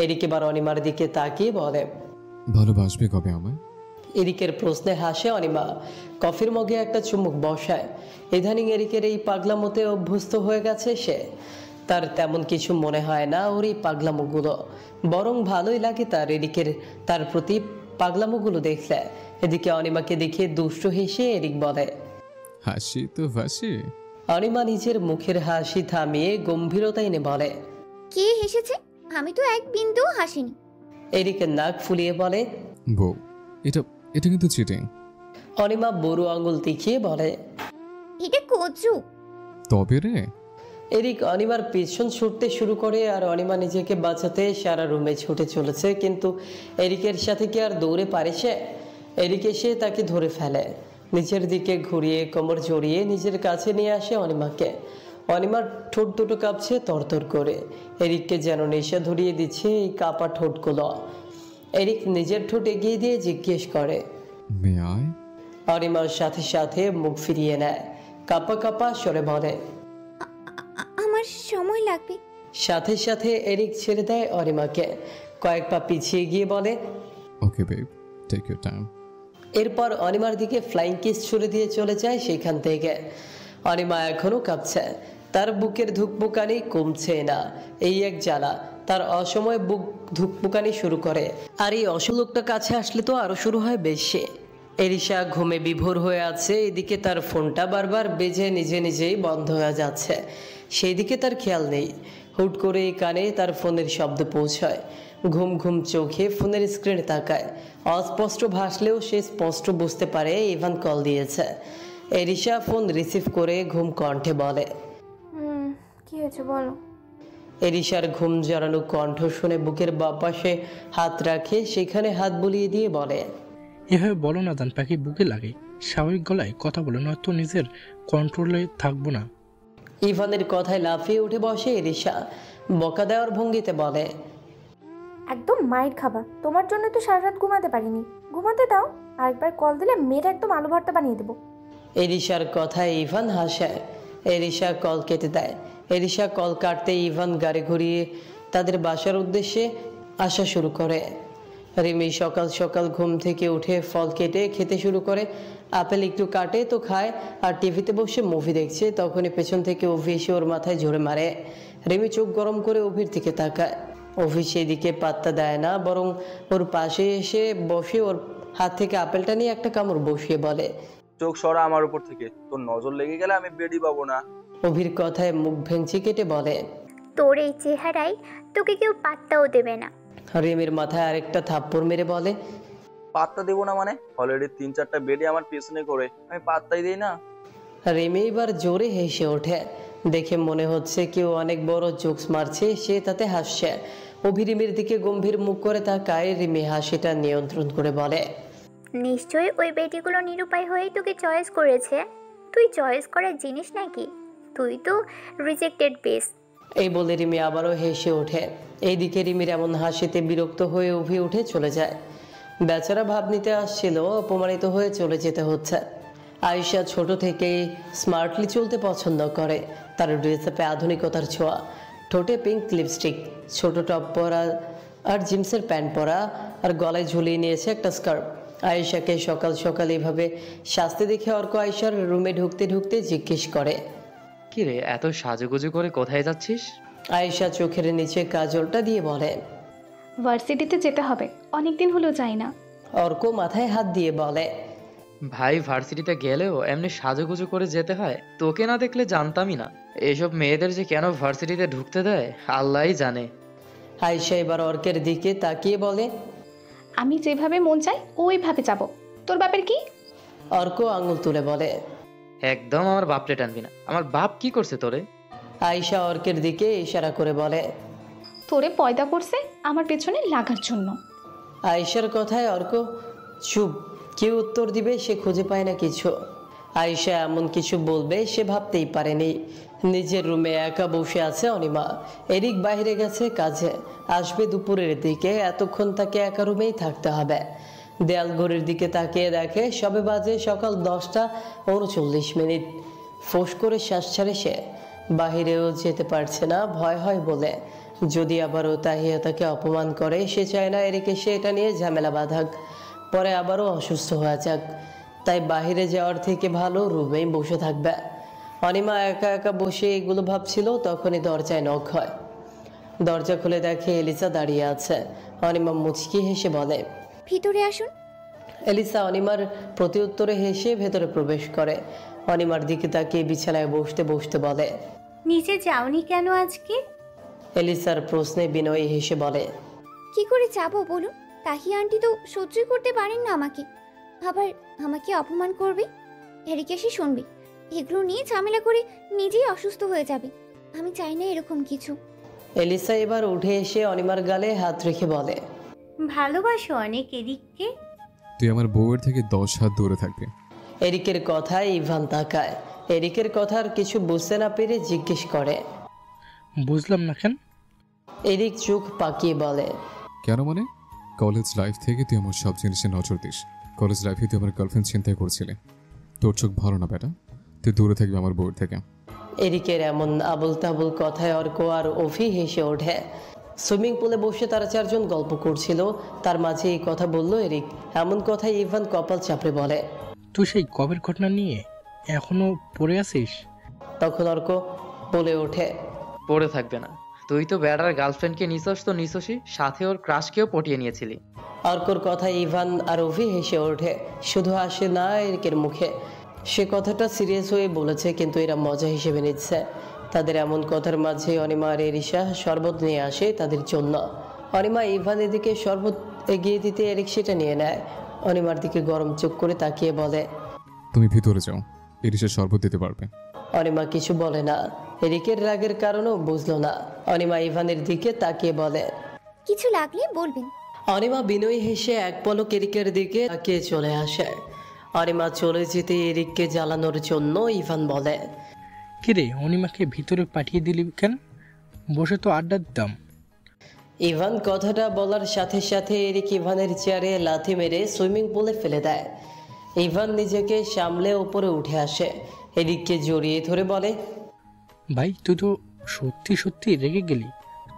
এরিক এবার অনিমার দিকে তাকিয়ে বলে, ভালোবাসবে কবে আমায়? এরিকের প্রশ্নে হাসে অনিমা। কফির মগে একটা চুমুক বসায়। ইদানিং এরিকের এই পাগলামোতে অভ্যস্ত হয়ে গেছে সে। তার তেমন কিছু মনে হয় না ওর এই পাগলামোগুলো, বরং ভালোই লাগে তার এরিকের তার প্রতি পাগলামোগুলো দেখলে। এদিকে অনিমাকে দেখে দুষ্ট হেসে এরিক বলে, হাসি তো হাসি। অনিমা নিজের মুখের হাসি থামিয়ে গম্ভীরতা এনে বলে, কে হেসেছে? আমি তো এক বিন্দুও হাসিনি। এরিকের নাক ফুলিয়ে বলে, বউ এটা এটা কিন্তু চিটিং। অনিমা বড় আঙুল দেখিয়ে বলে, এটা কচু। তবে রে। এরিক অনিমার পেছন ছুটতে শুরু করে, আর অনিমা নিজেকে বাঁচাতে সারা রুমে ছুটে চলেছে, কিন্তু এরিকের সাথে কি আর দৌড়ে পারে সে? এরিক এসে তাকে ধরে ফেলে, নিচের দিকে ঘুরিয়ে কোমর জড়িয়ে নিজের কাছে নিয়ে আসে অনিমাকে। অনিমার ঠোঁট দুটো কাঁপছে তরতর করে। এরিককে যেন নেশা ধরিয়ে দিচ্ছে এই কাঁপা ঠোঁটগুলো। এরিক নিজের ঠোঁট এগিয়ে দিয়ে জিজ্ঞেস করে, অনিমার সাথে সাথে মুখ ফিরিয়ে নেয়, কাঁপা কাঁপা স্বরে বলে, আমার সময় লাগবে। সাথে সাথে এরিক ছেড়ে দেয় অনিমাকে। কয়েক পা পিছিয়ে গিয়ে বলে, ওকে বেব, টেক ইউর টাইম। এরপর অনিমার দিকে ফ্লাইং কিস ছুড়ে দিয়ে চলে যায় সেখান থেকে। অনিমা এখনো কাঁপছে, তার বুকের ধুকপুকানি কমছে না। এই এক জ্বালা, তার অসময়ে বুক ধুকপুকানি শুরু করে। আর এই অসলোকটা কাছে আসলে তো আরো শুরু হয় বেশি। এরিশা ঘুমে বিভোর হয়ে আছে। এদিকে তার ফোনটা বারবার বেজে নিজে নিজেই বন্ধ হয়ে যাচ্ছে, সেই দিকে তার খেয়াল নেই। হুট করে কানে তার ফোনের শব্দ পৌঁছায়। ঘুম ঘুম চোখে ফোনের স্ক্রিনে তাকায়। অস্পষ্ট ভাসলেও সে স্পষ্ট বুঝতে পারে ইভান কল দিয়েছে। এরিশা ফোন রিসিভ করে ঘুম কণ্ঠে বলে, কি হয়েছে বলো। এরিশার ঘুম জড়ানো কণ্ঠ শুনে বুকের বাঁ পাশে হাত রাখে, সেখানে হাত বুলিয়ে দিয়ে বলে, এভাবে বলো না জান পাখি, বুকে লাগে। স্বাভাবিক গলায় কথা বলো, নয়তো নিজের কন্ট্রোলে থাকবো না। ইভানের কথায় লাফিয়ে উঠে বসে এরিশা। বকা দেওয়ার ভঙ্গিতে বলে, একদম মাইর খাবা, তোমার জন্য তো সারা রাত ঘুমাতে পারিনি। ঘুমাতে দাও, আরেকবার কল দিলে মেয়েটা একদম আলু ভর্তা বানিয়ে দেবো। এরিশার কথায় ইভান হাসে। এরিশা কল কেটে দেয়। এরিশা কল কাটতে ইভান গাড়ি ঘুরিয়ে তাদের বাসার উদ্দেশ্যে আসা শুরু করে। রিমি সকাল সকাল ঘুম থেকে উঠে ফল কেটে খেতে শুরু করে। আপেল একটু কাটে তো খায়, আর টিভিতে বসে মুভি দেখছে। তখনই পেছন থেকে অভি এসে ওর মাথায় ঝরে মারে। রিমি চোখ গরম করে অভির দিকে তাকায়। অভি সেদিকে পাত্তা দেয় না, বরং ওর পাশে এসে বসে ওর হাত থেকে আপেলটা নিয়ে একটা কামড় বসিয়ে বলে, চোখ সরা আমার উপর থেকে, তোর নজর লেগে গেলে আমি বেডি পাবো না। অভির কথায় মুখ ভেঙচি কেটে বলে, তোর এই চেহারায় তোকে কেউ পাত্তাও দেবে না। রিমির মাথায় আরেকটা থাপ্পড় মেরে বলে, পাত্তা দেবো না মানে? অলরেডি 3-4টা বেডি আমার পেছনে করে, আমি পাত্তাই দিই না। রিমি এবার জোরে হেসে ওঠে। দেখে মনে হচ্ছে কেউ অনেক বড় জোকস মারছে, সে তাতে হাসছে। অভি রিমির দিকে গম্ভীর মুখ করে তাকায়। রিমি হাসিটা নিয়ন্ত্রণ করে বলে, নিশ্চয়ই ওই বেটিগুলো নিরুপায় হয়েই তোকে চয়েস করেছে। তুই চয়েস করার জিনিস নাকি? তুই তো রিজেক্টেড পিস। এই বলে রিমি আবারও হেসে ওঠে। এইদিকে রিমির এমন হাসিতে বিরক্ত হয়ে অভি উঠে চলে যায়। বেচারা ভাব নিতে আসছিল, অপমানিত হয়ে চলে যেতে হচ্ছে। আয়েশা ছোট থেকেই স্মার্টলি চলতে পছন্দ করে। তার ড্রেসআপে আধুনিকতার ছোঁয়া, ঠোঁটে পিঙ্ক লিপস্টিক, ছোট টপ পরা আর জিন্সের প্যান্ট পরা, আর গলায় ঝুলিয়ে নিয়েছে একটা স্কার্ফ। আয়েশাকে সকাল সকাল এভাবে সাজতে দেখে অর্ক আয়েশার রুমে ঢুকতে ঢুকতে জিজ্ঞেস করে, কি রে, এত সাজুগুজু করে কোথায় যাচ্ছিস? আয়েশা চোখের নিচে কাজলটা দিয়ে বলে, ভার্সিটিতে যেতে হবে, অনেকদিন হলো যাই না। অর্ক মাথায় হাত দিয়ে বলে, ভাই ভার্সিটিতে গেলেও এমনি সাজুগুজু করে যেতে হয়? তোকে না দেখলে জানতামই না। এসব মেয়েদের যে কেন ভার্সিটিতে ঢুকতে দেয় আল্লাহই জানে। আয়েশা এবার অর্কের দিকে তাকিয়ে বলে, আমি যেভাবে মন চাই ওইভাবে যাব। তোর বাপের কি? অর্ক আঙুল তুলে বলে, একদম আমার বাপরে টানবি না। আমার বাপ কি করছে তোরে? আয়েশা অর্কের দিকে ইশারা করে বলে, তোরে পয়দা করছে আমার পেছনে লাগার জন্য। আয়েশার কথায় অর্ক চুপ। কি উত্তর দিবে সে খুঁজে পায় না কিছু। আয়েশা এমন কিছু বলবে সে ভাবতেই পারেনি। নিজের রুমে একা বসে আছে অনিমা। এরিক বাইরে গেছে কাজে, আসবে দুপুরের দিকে। এতক্ষণ তাকে একা রুমেই থাকতে হবে। দেয়াল ঘড়ির দিকে তাকিয়ে দেখে সবে বাজে সকাল 10:39। ফোঁস করে শ্বাস ছাড়ে সে। বাহিরেও যেতে পারছে না, ভয় হয় বলে। যদি আবারও তাহিয়া তাকে অপমান করে, সে চায় না এরিক এসে এটা নিয়ে ঝামেলা বাঁধাক, পরে আবারও অসুস্থ হয়ে যাক। তাই বাহিরে যাওয়ার থেকে ভালো রুমেই বসে থাকবে। অনিমা একা একা বসে এগুলো ভাবছিল, তখনই দরজায় নক হয়। দরজা খুলে দেখে এলিসা দাঁড়িয়ে আছে। অনিমা মুচকি হেসে বলে, ভিতরে আসুন। এলিসা অনিমার প্রতি উত্তরে হেসে ভেতরে প্রবেশ করে। অনিমার দিকে তাকিয়ে বিছানায় বসতে বসতে বলে, নিচে যাওনি কেন আজকে? এলিসার প্রশ্নে বিনয়ী হেসে বলে, কি করে যাবো বলুন? তাহিয়া আন্টি তো সহ্যই করতে পারেন না আমাকে, আবার আমাকে অপমান করবে। এরিক এসে শুনবে, এগুলো নিয়ে ঝামেলা করে নিজেই অসুস্থ হয়ে যাবে। আমি চাই না এরকম কিছু। এলিসা এবার উঠে এসে অনিমার গালে হাত রেখে বলে, ভালোবাসো অনেক এরিককে। তুই আমার বউয়ের থেকে 10 হাত দূরে থাকবি। এরিকের কথায় ইভান তাকায়। এরিকের কথার কিছু বুঝতে না পেরে জিজ্ঞেস করে, বুঝলাম না কেন? এরিক চোখ পাকিয়ে বলে, কেন মানে? কলেজ লাইফ থেকে তুই আমার সব জিনিসে নজর দিস। কলেজ লাইফে তুই আমার গার্লফ্রেন্ড চিন্তা করছিলি। তোর চোখ ভালো না বেটা, তুই দূরে থাকবি আমার বউয়ের থেকে। এরিকের এমন আবুল তাবুল কথায় অর্ক আর অফি হেসে ওঠে। সুইমিং পুলে বসে তারা চারজন গল্প করছিল, তার মাঝে এই কথা বলল এরিক। এমন কথায় ইভান কপাল চাপড়ে বলে, তুই সেই কবের ঘটনা নিয়ে এখনো পড়ে আছিস? তখন অর্ক বলে ওঠে, পড়ে থাকবে না? তুই তো বেড়ার গার্লফ্রেন্ডকে নিছস তো নিছসই, সাথে ওর ক্রাশকেও পটিয়ে নিয়েছিলি। অর্কর কথায় ইভান আর অভি হেসে ওঠে। শুধু হাসে না এরিকের মুখে, সে কথাটা সিরিয়াস হয়ে বলেছে, কিন্তু এরা মজা হিসেবে নিচ্ছে। তাদের এমন কথার মাঝে অনিমা আর এরিশা শরবত নিয়ে আসে তাদের জন্য। অনিমা ইভানের দিকে শরবত এগিয়ে দিতে এরিক সেটা নিয়ে নেয়। অনিমার দিকে গরম চোখ করে তাকিয়ে বলে, তুমি ভিতরে যাও, এরিশা শরবত দিতে পারবে। অনিমা কিছু বলে না। এরিকের রাগের কারণও বুঝলো না। অনিমা ইভানের দিকে তাকিয়ে বলে, কিছু লাগলে বলবেন। অনিমা বিনয়ী হেসে এক পলক এরিকের দিকে তাকিয়ে চলে আসে। অনিমা চলে যেতে এরিককে জ্বালানোর জন্য ইভান বলে, কিরে অনিমাকে ভিতরে পাঠিয়ে দিলি কেন? বসে তো আড্ডা দিতাম। ইভান কথাটা বলার সাথে সাথে এরিক ইভানের চেয়ারে লাথি মেরে সুইমিং পুলে ফেলে দেয়। ইভান নিজেকে সামলে উপরে উঠে আসে, এরিককে জড়িয়ে ধরে বলে, ভাই তুই তো সত্যি সত্যি রেগে গেলি।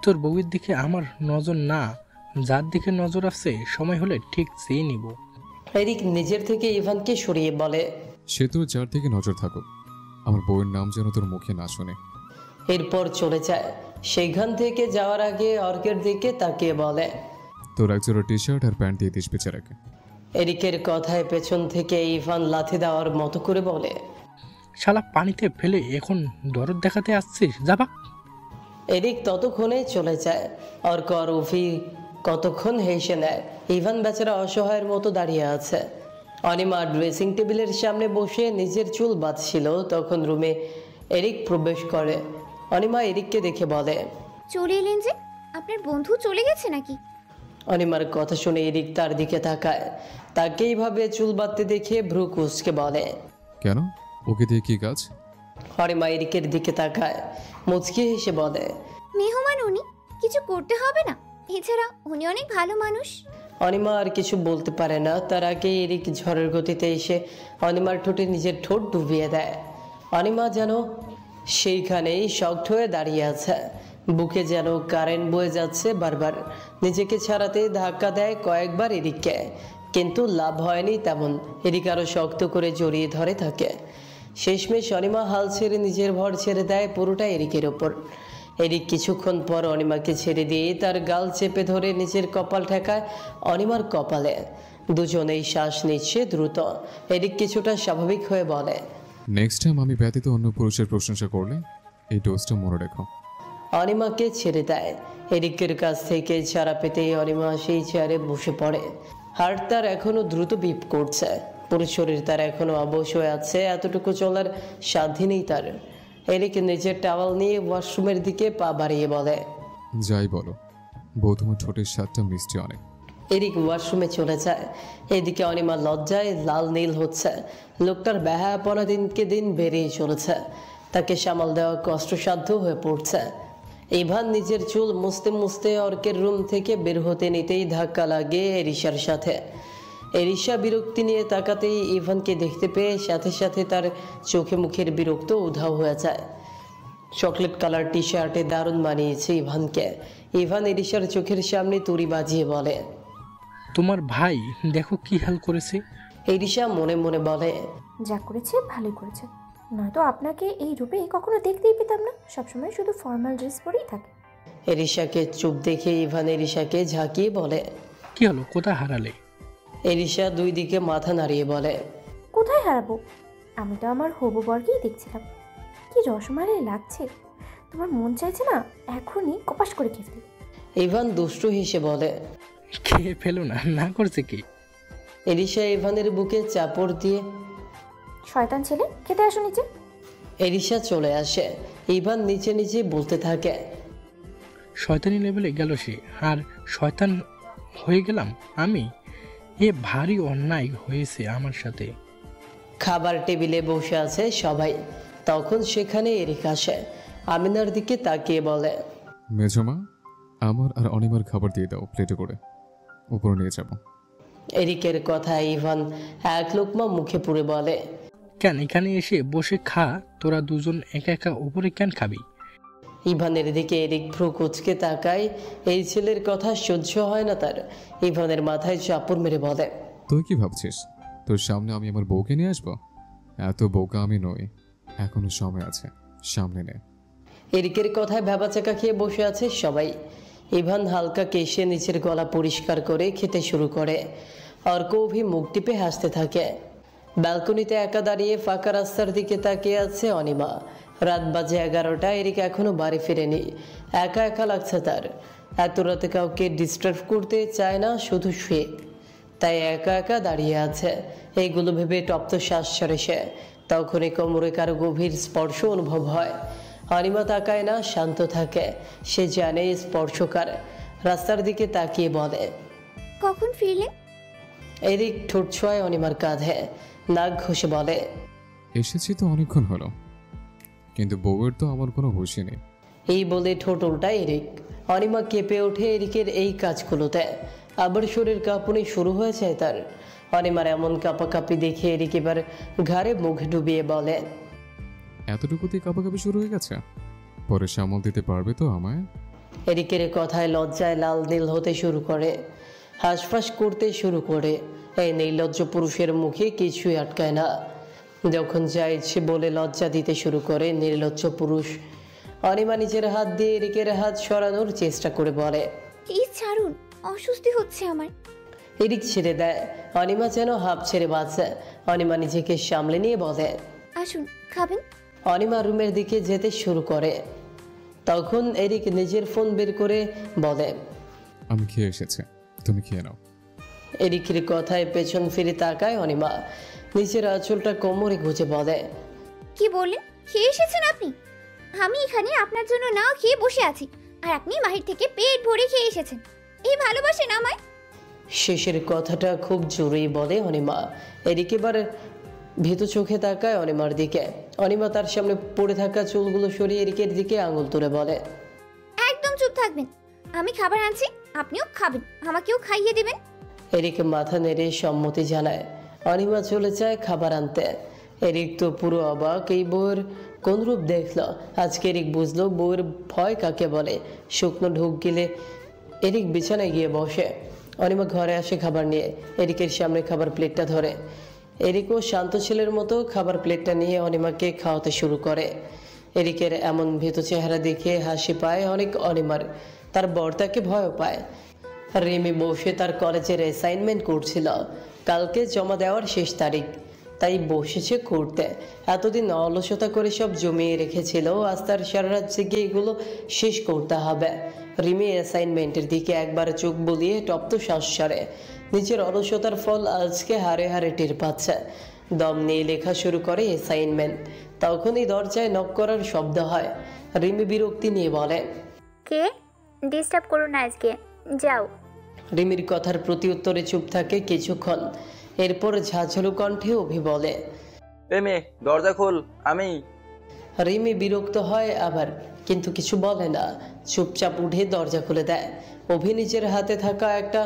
তোর বউয়ের দিকে আমার নজর না, যার দিকে নজর আছে সময় হলে ঠিক চেয়ে নিব। এরিক নিজের থেকে ইভানকে সরিয়ে বলে, সে তোর যার দিকে নজর থাকুক, আমার বউয়ের নাম যেন তোর মুখে না শোনে। এরপর চলে যায়। সেখান থেকে যাওয়ার আগে অর্কের দিকে তাকিয়ে বলে, তোর একজোড়া টি শার্ট আর প্যান্ট দিয়ে দিস বেচারাকে। এরিকের কথায় পেছন থেকে ইভান লাথি দেওয়ার মতো করে বলে, শালা পানিতে ফেলে এখন দরদ দেখাতে আসছিস, যাবা। এরিক ততক্ষণে চলে যায়। অর্ক আর উফি কতক্ষণ হেসে নেয়। ইভান বেচারা অসহায়ের মতো দাঁড়িয়ে আছে। অনিমা ড্রেসিং টেবিলের সামনে বসে নিজের চুল বাঁধছিল। তখন রুমে এরিক প্রবেশ করে। অনিমা এরিককে দেখে বলে, চলে এলেন যে? আপনার বন্ধু চলে গেছে নাকি? অনিমার কথা শুনে এরিক তার দিকে তাকায়। তাকে এইভাবে চুল বাঁধতে দেখে ভ্রু কুঁচকে বলে, কেন, ওকে দিয়ে কি কাজ? অনিমা এরিকের দিকে তাকায়, মুচকি হেসে বলে, মেহমান উনি, কিছু করতে হবে না। এছাড়া উনি অনেক ভালো মানুষ। অনিমা আর কিছু বলতে পারে না। তার আগে এরিক ঝড়ের গতিতে এসে অনিমার ঠোঁটে নিজের ঠোঁট ডুবিয়ে দেয়। অনিমা যেন সেইখানেই শক্ত হয়ে দাঁড়িয়ে আছে। বুকে যেন কারেন্ট বয়ে যাচ্ছে। বারবার নিজেকে ছাড়াতে ধাক্কা দেয় কয়েকবার এরিককে, কিন্তু লাভ হয়নি তেমন। এরিক আরও শক্ত করে জড়িয়ে ধরে থাকে। শেষমেশ অনিমা হাল ছেড়ে নিজের ভর ছেড়ে দেয় পুরোটা এরিকের ওপর। এরিক কিছুক্ষণ পর অনিমাকে ছেড়ে দিয়ে তার গাল চেপে ধরে নিজের কপাল ঠেকায় অনিমার কপালে। দুজনেই শ্বাস নিচ্ছে দ্রুত। এরিক কিছুটা স্বাভাবিক হয়ে বলে, নেক্সট টাইম আমি ব্যতীত অন্য পুরুষের প্রশংসা করলে এই ডোজটা মনে রেখো। অনিমাকে ছেড়ে দেয়। এরিকের কাছ থেকে ছাড়া পেতেই অনিমা সেই চেয়ারে বসে পড়ে। হার্ট তার এখনো দ্রুত বিপ করছে। পুরো শরীর তার এখনো অবশ হয়ে আছে। এতটুকু চলার সাধ্য নেই তার। এরিক নিজের টাওয়াল নিয়ে ওয়াশরুমের দিকে পা বাড়িয়ে বলে, যাই বলো, বউ তোমার ঠোঁটের স্বাদটা মিষ্টি অনেক। এরিক ওয়াশরুমে চলে যায়। এদিকে অনিমা লজ্জায় লাল নীল হচ্ছে। লোকটার ব্যাহাপনা দিনকে দিন বেড়েই চলেছে। তাকে সামাল দেওয়া কষ্টসাধ্য হয়ে পড়ছে। ইভান নিজের চুল মুছতে মুছতে অর্কের রুম থেকে বের হতে নিতেই ধাক্কা লাগে এরিশার সাথে। এরিশা বিরক্তি নিয়ে তাকাতেই ইভানকে দেখতে পেয়ে সাথে সাথে তার চোখে মুখের বিরক্ত উধাও হয়ে যায়। চকলেট কালার টি শার্টে দারুণ মানিয়েছে ইভানকে। ইভান এরিশার চোখের সামনে তুড়ি বাজিয়ে বলে, তোমার ভাই দেখো কি হাল করেছে। এরিশা মনে মনে বলে, যা করেছে ভালোই করেছে, নয়তো আপনাকে এই রূপে কখনো দেখতেই পেতাম না। সবসময় শুধু ফর্মাল ড্রেস পরেই থাকে। এরিশাকে চুপ দেখে ইভান এরিশাকে ঝাঁকিয়ে বলে, কি হলো, কোথায় হারালে? এরিশা দুই দিকে মাথা নাড়িয়ে বলে, কোথায় হারাবো? আমি তো আমার হবু বরকেই দেখছিলাম। কি রসমালাই লাগছে, তোমার মন চাইছে না এখনই কপাস করে খেয়ে ফেলি। ইভান দুষ্টু হেসে বলে, খেয়ে ফেলো না, না করছে কি? এরিশা ইভানের বুকে চাপড় দিয়ে, শয়তান ছেলে, খেতে আসো নিচে। এরিশা চলে আসে। ইভান নিচে নিচে বলতে থাকে, শয়তানি লেভেলে গেল সে, আর শয়তান হয়ে গেলাম আমি। এ ভারী অন্যায় হয়েছে আমার সাথে। খাবার টেবিলে বসে আছে সবাই। তখন সেখানে এরিক আসে। আমিনার দিকে তাকিয়ে বলে, মেজমা, আমার আর অনিমার খাবার দিয়ে দাও প্লেটে করে, উপরে নিয়ে যাব। এরিকের কথা ইভান এক লোকমা মুখে পুরে বলে, কেন এখানে এসে বসে খা, তোরা দুজন একা একা উপরে কেন খাবি? ইভানের দিকে এরিক ভ্রু কুচকে তাকায়। এই ছেলের কথা সহ্য হয় না তার। ইভানের মাথায় চাপড় মেরে বলে, তুই কি ভাবছিস তোর সামনে আমি আমার বউকে নিয়ে আসবো? এত বোকা আমি নই, এখনো সময় আছে, সামনে নে। এরিকের কথায় ভেবাচাকা খেয়ে বসে আছে সবাই। ইভান হালকা কেশে নিচের গলা পরিষ্কার করে খেতে শুরু করে। অর্ক অভি মুখ টিপে হাসতে থাকে। ব্যালকনিতে একা দাঁড়িয়ে ফাঁকা রাস্তার দিকে তাকিয়ে আছে অনিমা। রাত বাজে 11টা, এরিক এখনো বাড়ি ফিরেনি। একা একা লাগছে তার। এত রাতে কাউকে ডিস্টার্ব করতে চায় না, শুধু শুয়ে, তাই একা একা দাঁড়িয়ে আছে। এইগুলো ভেবে তপ্ত শ্বাস ছাড়ে সে। তখনই কোমরে কারো গভীর স্পর্শ অনুভব হয়। অনিমা তাকায় না, শান্ত থাকে। সে জানে স্পর্শকার। রাস্তার দিকে তাকিয়ে বলে, কখন ফিরলে? এরিক ঠোঁট ছোঁয় অনিমার কাঁধে, নাক ঘষে বলে, এসেছি তো অনেকক্ষণ হলো, কিন্তু বউয়ের তো আমার কোনো হুঁশই নেই। এই বলে ঠোঁট উল্টায় এরিক। অনিমা কেঁপে ওঠে এরিকের এই কাজগুলোতে। আবার শরীর কাঁপুনি শুরু হয়েছে তার। অনিমার এমন কাঁপাকাঁপি দেখে এরিক এবার ঘাড়ে মুখ ডুবিয়ে বলে, এতটুকুতেই কাঁপাকাঁপি শুরু হয়ে গেছে? পরে সামাল দিতে পারবে তো আমায়? এরিকের কথায় লজ্জায় লাল নীল হতে শুরু করে, হাঁসফাঁস করতে শুরু করে। এই নির্লজ্জ পুরুষের মুখে কিছুই আটকায় না। যখন যা ইচ্ছে বলে লজ্জা দিতে শুরু করে নির্লজ্জ পুরুষ। অনিমা নিজের হাত দিয়ে এরিকের হাত সরানোর চেষ্টা করে বলে, প্লিজ ছাড়ুন, অস্বস্তি হচ্ছে আমার। এরিক ছেড়ে দেয়। অনিমা যেন হাঁপ ছেড়ে বাঁচে। অনিমা নিজেকে সামলে নিয়ে বলে, আসুন, খাবেন? অনিমা রুমের দিকে যেতে শুরু করে। তখন এরিক নিজের ফোন বের করে বলে, আমি খেয়ে এসেছি, তুমি খেয়ে নাও। এরিকের কথায় পেছন ফিরে তাকায় অনিমা। নিচের আঁচলটা কোমরে গুজে বলে, কি বললেন? খেয়ে এসেছেন আপনি? আমি এখানে আপনার জন্য না খেয়ে বসে আছি, আর আপনি মাহির থেকে পেট ভরে খেয়ে এসেছেন। এই ভালোবাসেন আমায়? শেষের কথাটা খুব জোরেই বলে অনিমা। এরিক এবার ভীতু চোখে তাকায় অনিমার দিকে। অনিমা তার সামনে পড়ে থাকা চুলগুলো সরিয়ে এরিকের দিকে আঙুল তুলে বলে, একদম চুপ থাকবেন। আমি খাবার আনছি, আপনিও খাবেন, আমাকেও খাইয়ে দিবেন। এরিক মাথা নেড়ে সম্মতি জানায়। অনিমা চলে যায় খাবার আনতে। এরিক তো পুরো অবাক। এই বউয়ের কোন রূপ দেখলো আজকে। এরিক বুঝলো বউয়ের ভয় কাকে বলে। শুকনো ঢুক গেলে এরিক বিছানায় গিয়ে বসে। অনিমা ঘরে আসে খাবার নিয়ে। এরিকের সামনে খাবার প্লেটটা ধরে। এরিকও শান্ত ছেলের মতো খাবার প্লেটটা নিয়ে অনিমাকে খাওয়াতে শুরু করে। এরিকের এমন ভীত চেহারা দেখে হাসি পায় অনেক অনিমার। তার বর তাকে ভয় পায়। রিমি বসে তার কলেজের অ্যাসাইনমেন্ট করছিল। কালকে জমা দেওয়ার শেষ তারিখ, তাই বসেছে করতে। এতদিন অলসতা করে সব জমিয়ে রেখেছিল, আজ তার সারা রাত জেগে এগুলো শেষ করতে হবে। রিমি অ্যাসাইনমেন্টের দিকে একবার চোখ বুলিয়ে তপ্ত শ্বাস ছাড়ে। নিজের অলসতার ফল আজকে হারে হারে টের পাচ্ছে। দম নিয়ে লেখা শুরু করে অ্যাসাইনমেন্ট। তখনই দরজায় নক করার শব্দ হয়। রিমি বিরক্তি নিয়ে বলে, কে? ডিস্টার্ব করো না আজকে, যাও। রিমির কথার প্রতি উত্তরে চুপ থাকে কিছুক্ষণ। এরপর ঝাঁঝালু কণ্ঠে অভি বলে, এ মেয়ে, দরজা খোল, আমি। রিমি বিরক্ত হয় আবার, কিন্তু কিছু বলে না। চুপচাপ উঠে দরজা খুলে দেয়। অভি নিজের হাতে থাকা একটা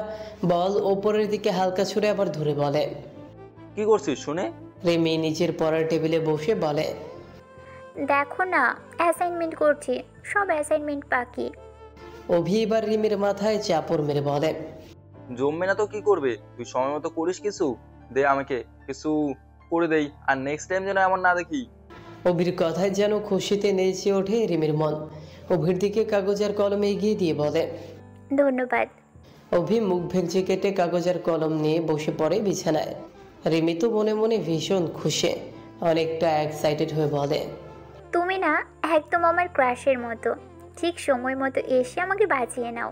বল ওপরের দিকে হালকা ছুঁড়ে আবার ধরে বলে, কি করছিস শুনে? রিমি নিজের পড়ার টেবিলে বসে বলে, দেখো না, অ্যাসাইনমেন্ট করছি, সব অ্যাসাইনমেন্ট বাকি। অভি এবার রিমির মাথায় চাপড় মেরে বলে, জমবে না তো কি করবে? তুই সময় মতো করিস কিছু, দে আমাকে কিছু করে দেই, আর নেক্সট টাইম যেন এমন না দেখি। অভির কথায় যেন খুশিতে নেচে ওঠে রিমির মন। অভির দিকে কাগজ আর কলম এগিয়ে দিয়ে বলে, ধন্যবাদ। অভি মুখ ভেঙচে কেটে কাগজ আর কলম নিয়ে বসে পড়ে বিছানায়। রিমি তো মনে মনে ভীষণ খুশি, অনেকটা এক্সাইটেড হয়ে বলে, তুমি না একদম আমার ক্রাশের মতো, ঠিক সময় মতো এসে আমাকে বাঁচিয়ে নাও।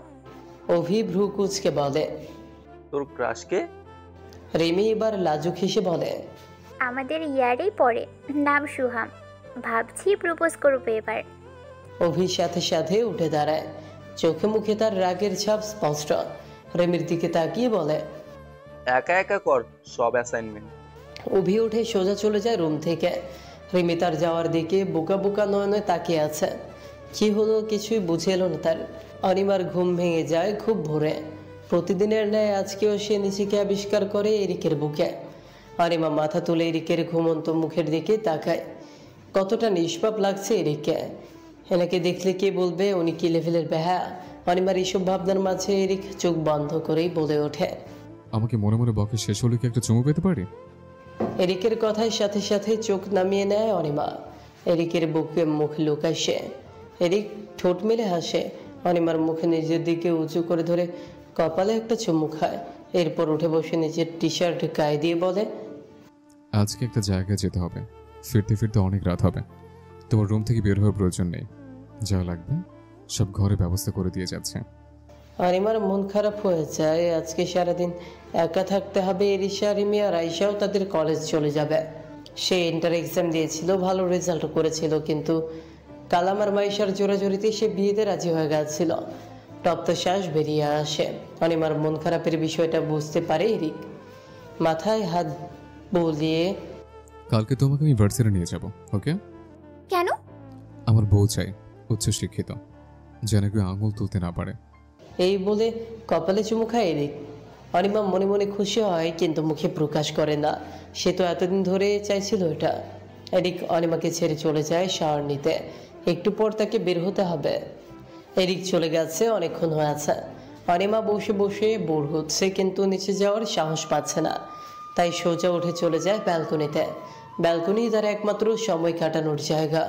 অভি ভ্রু কুচকে বলে, তোর ক্রাশকে? রিমি এবার লাজুক হেসে বলে, আমাদের ইয়ারেই পড়ে, নাম সুহাম, ভাবছি প্রপোজ করবো এবার। অভির সাথে সাথে উঠে দাঁড়ায়। চোখে মুখে তার রাগের ছাপ স্পষ্ট। রিমির দিকে তাকিয়ে বলে, একা একা কর সব অ্যাসাইনমেন্ট। অভি উঠে সোজা চলে যায় রুম থেকে। রিমি তার যাওয়ার দিকে বোকা বোকা নয়নে তাকিয়ে আছে। কি হলো কিছুই বুঝে এলো না তার। অনিমার ঘুম ভেঙে যায় খুব ভোরে। প্রতিদিনের ন্যায় আজকেও সে নিজেকে আবিষ্কার করে এরিকের বুকে। অনিমা মাথা তুলে এরিকের ঘুমন্ত মুখের দিকে তাকায়। কতটা নিষ্পাপ লাগছে এরিককে। এনাকে দেখলে কে বলবে উনি কি লেভেলের বেহা। অনিমার এইসব ভাবনার মাঝে এরিক চোখ বন্ধ করেই বলে ওঠে, আমাকে মনে মনে বকে শেষ হলে কি একটা চুমু পেতে পারি? এরিকের কথায় সাথে সাথে চোখ নামিয়ে নেয় অনিমা। এরিকের বুকে মুখ লুকায় সে। এরিক ঠোঁট মেলে হাসে। অনিমার মুখে নিজের দিকে উঁচু করে ধরে কপালে একটা চুমু খায়। এরপর উঠে বসে নিজের টি শার্ট গায়ে দিয়ে বলে, আজকে একটা জায়গায় যেতে হবে, ফিরতে ফিরতে অনেক রাত হবে। তোমার রুম থেকে বের হওয়ার প্রয়োজন নেই, যা লাগবে সব ঘরে ব্যবস্থা করে দিয়ে যাচ্ছে। অনিমার মন খারাপ হয়ে যায়। আজকে সারাদিন একা থাকতে হবে। এরিশা, রিমি আর আয়শাও তাদের কলেজ চলে যাবে। সে ইন্টার এক্সাম দিয়েছিল, ভালো রেজাল্ট করেছিল, কিন্তু কালাম আর মাইশার জোরাজোরিতে সে বিয়েতে রাজি হয়ে গেছিল। তপ্ত শ্বাস বেরিয়ে আসে। অনিমার মন খারাপের বিষয়টা বুঝতে পারে এরিক। মাথায় হাত বুলিয়ে, কালকে তোমাকে আমি ভার্সিটি নিয়ে যাব, ওকে? কেন? আমার বউ চাই উচ্চশিক্ষিত, যেন কেউ আঙুল তুলতে না পারে। এই বলে কপালে চুমু খায় এরিক। অনিমা মনে মনে খুশি হয়, কিন্তু মুখে প্রকাশ করে না। সে তো এতদিন ধরে চাইছিল এটা। এরিক অনিমাকে ছেড়ে চলে যায় শাওয়ার নিতে। একটু পর তাকে বের হতে হবে। এরিক চলে গেছে, অনেকক্ষণ হয়েছে। অনিমা বসে বসে বোর হচ্ছে, কিন্তু নিচে যাওয়ার সাহস পাচ্ছে না। তাই সোজা উঠে চলে যায় ব্যালকনিতে। ব্যালকনি তার একমাত্র সময় কাটানোর জায়গা।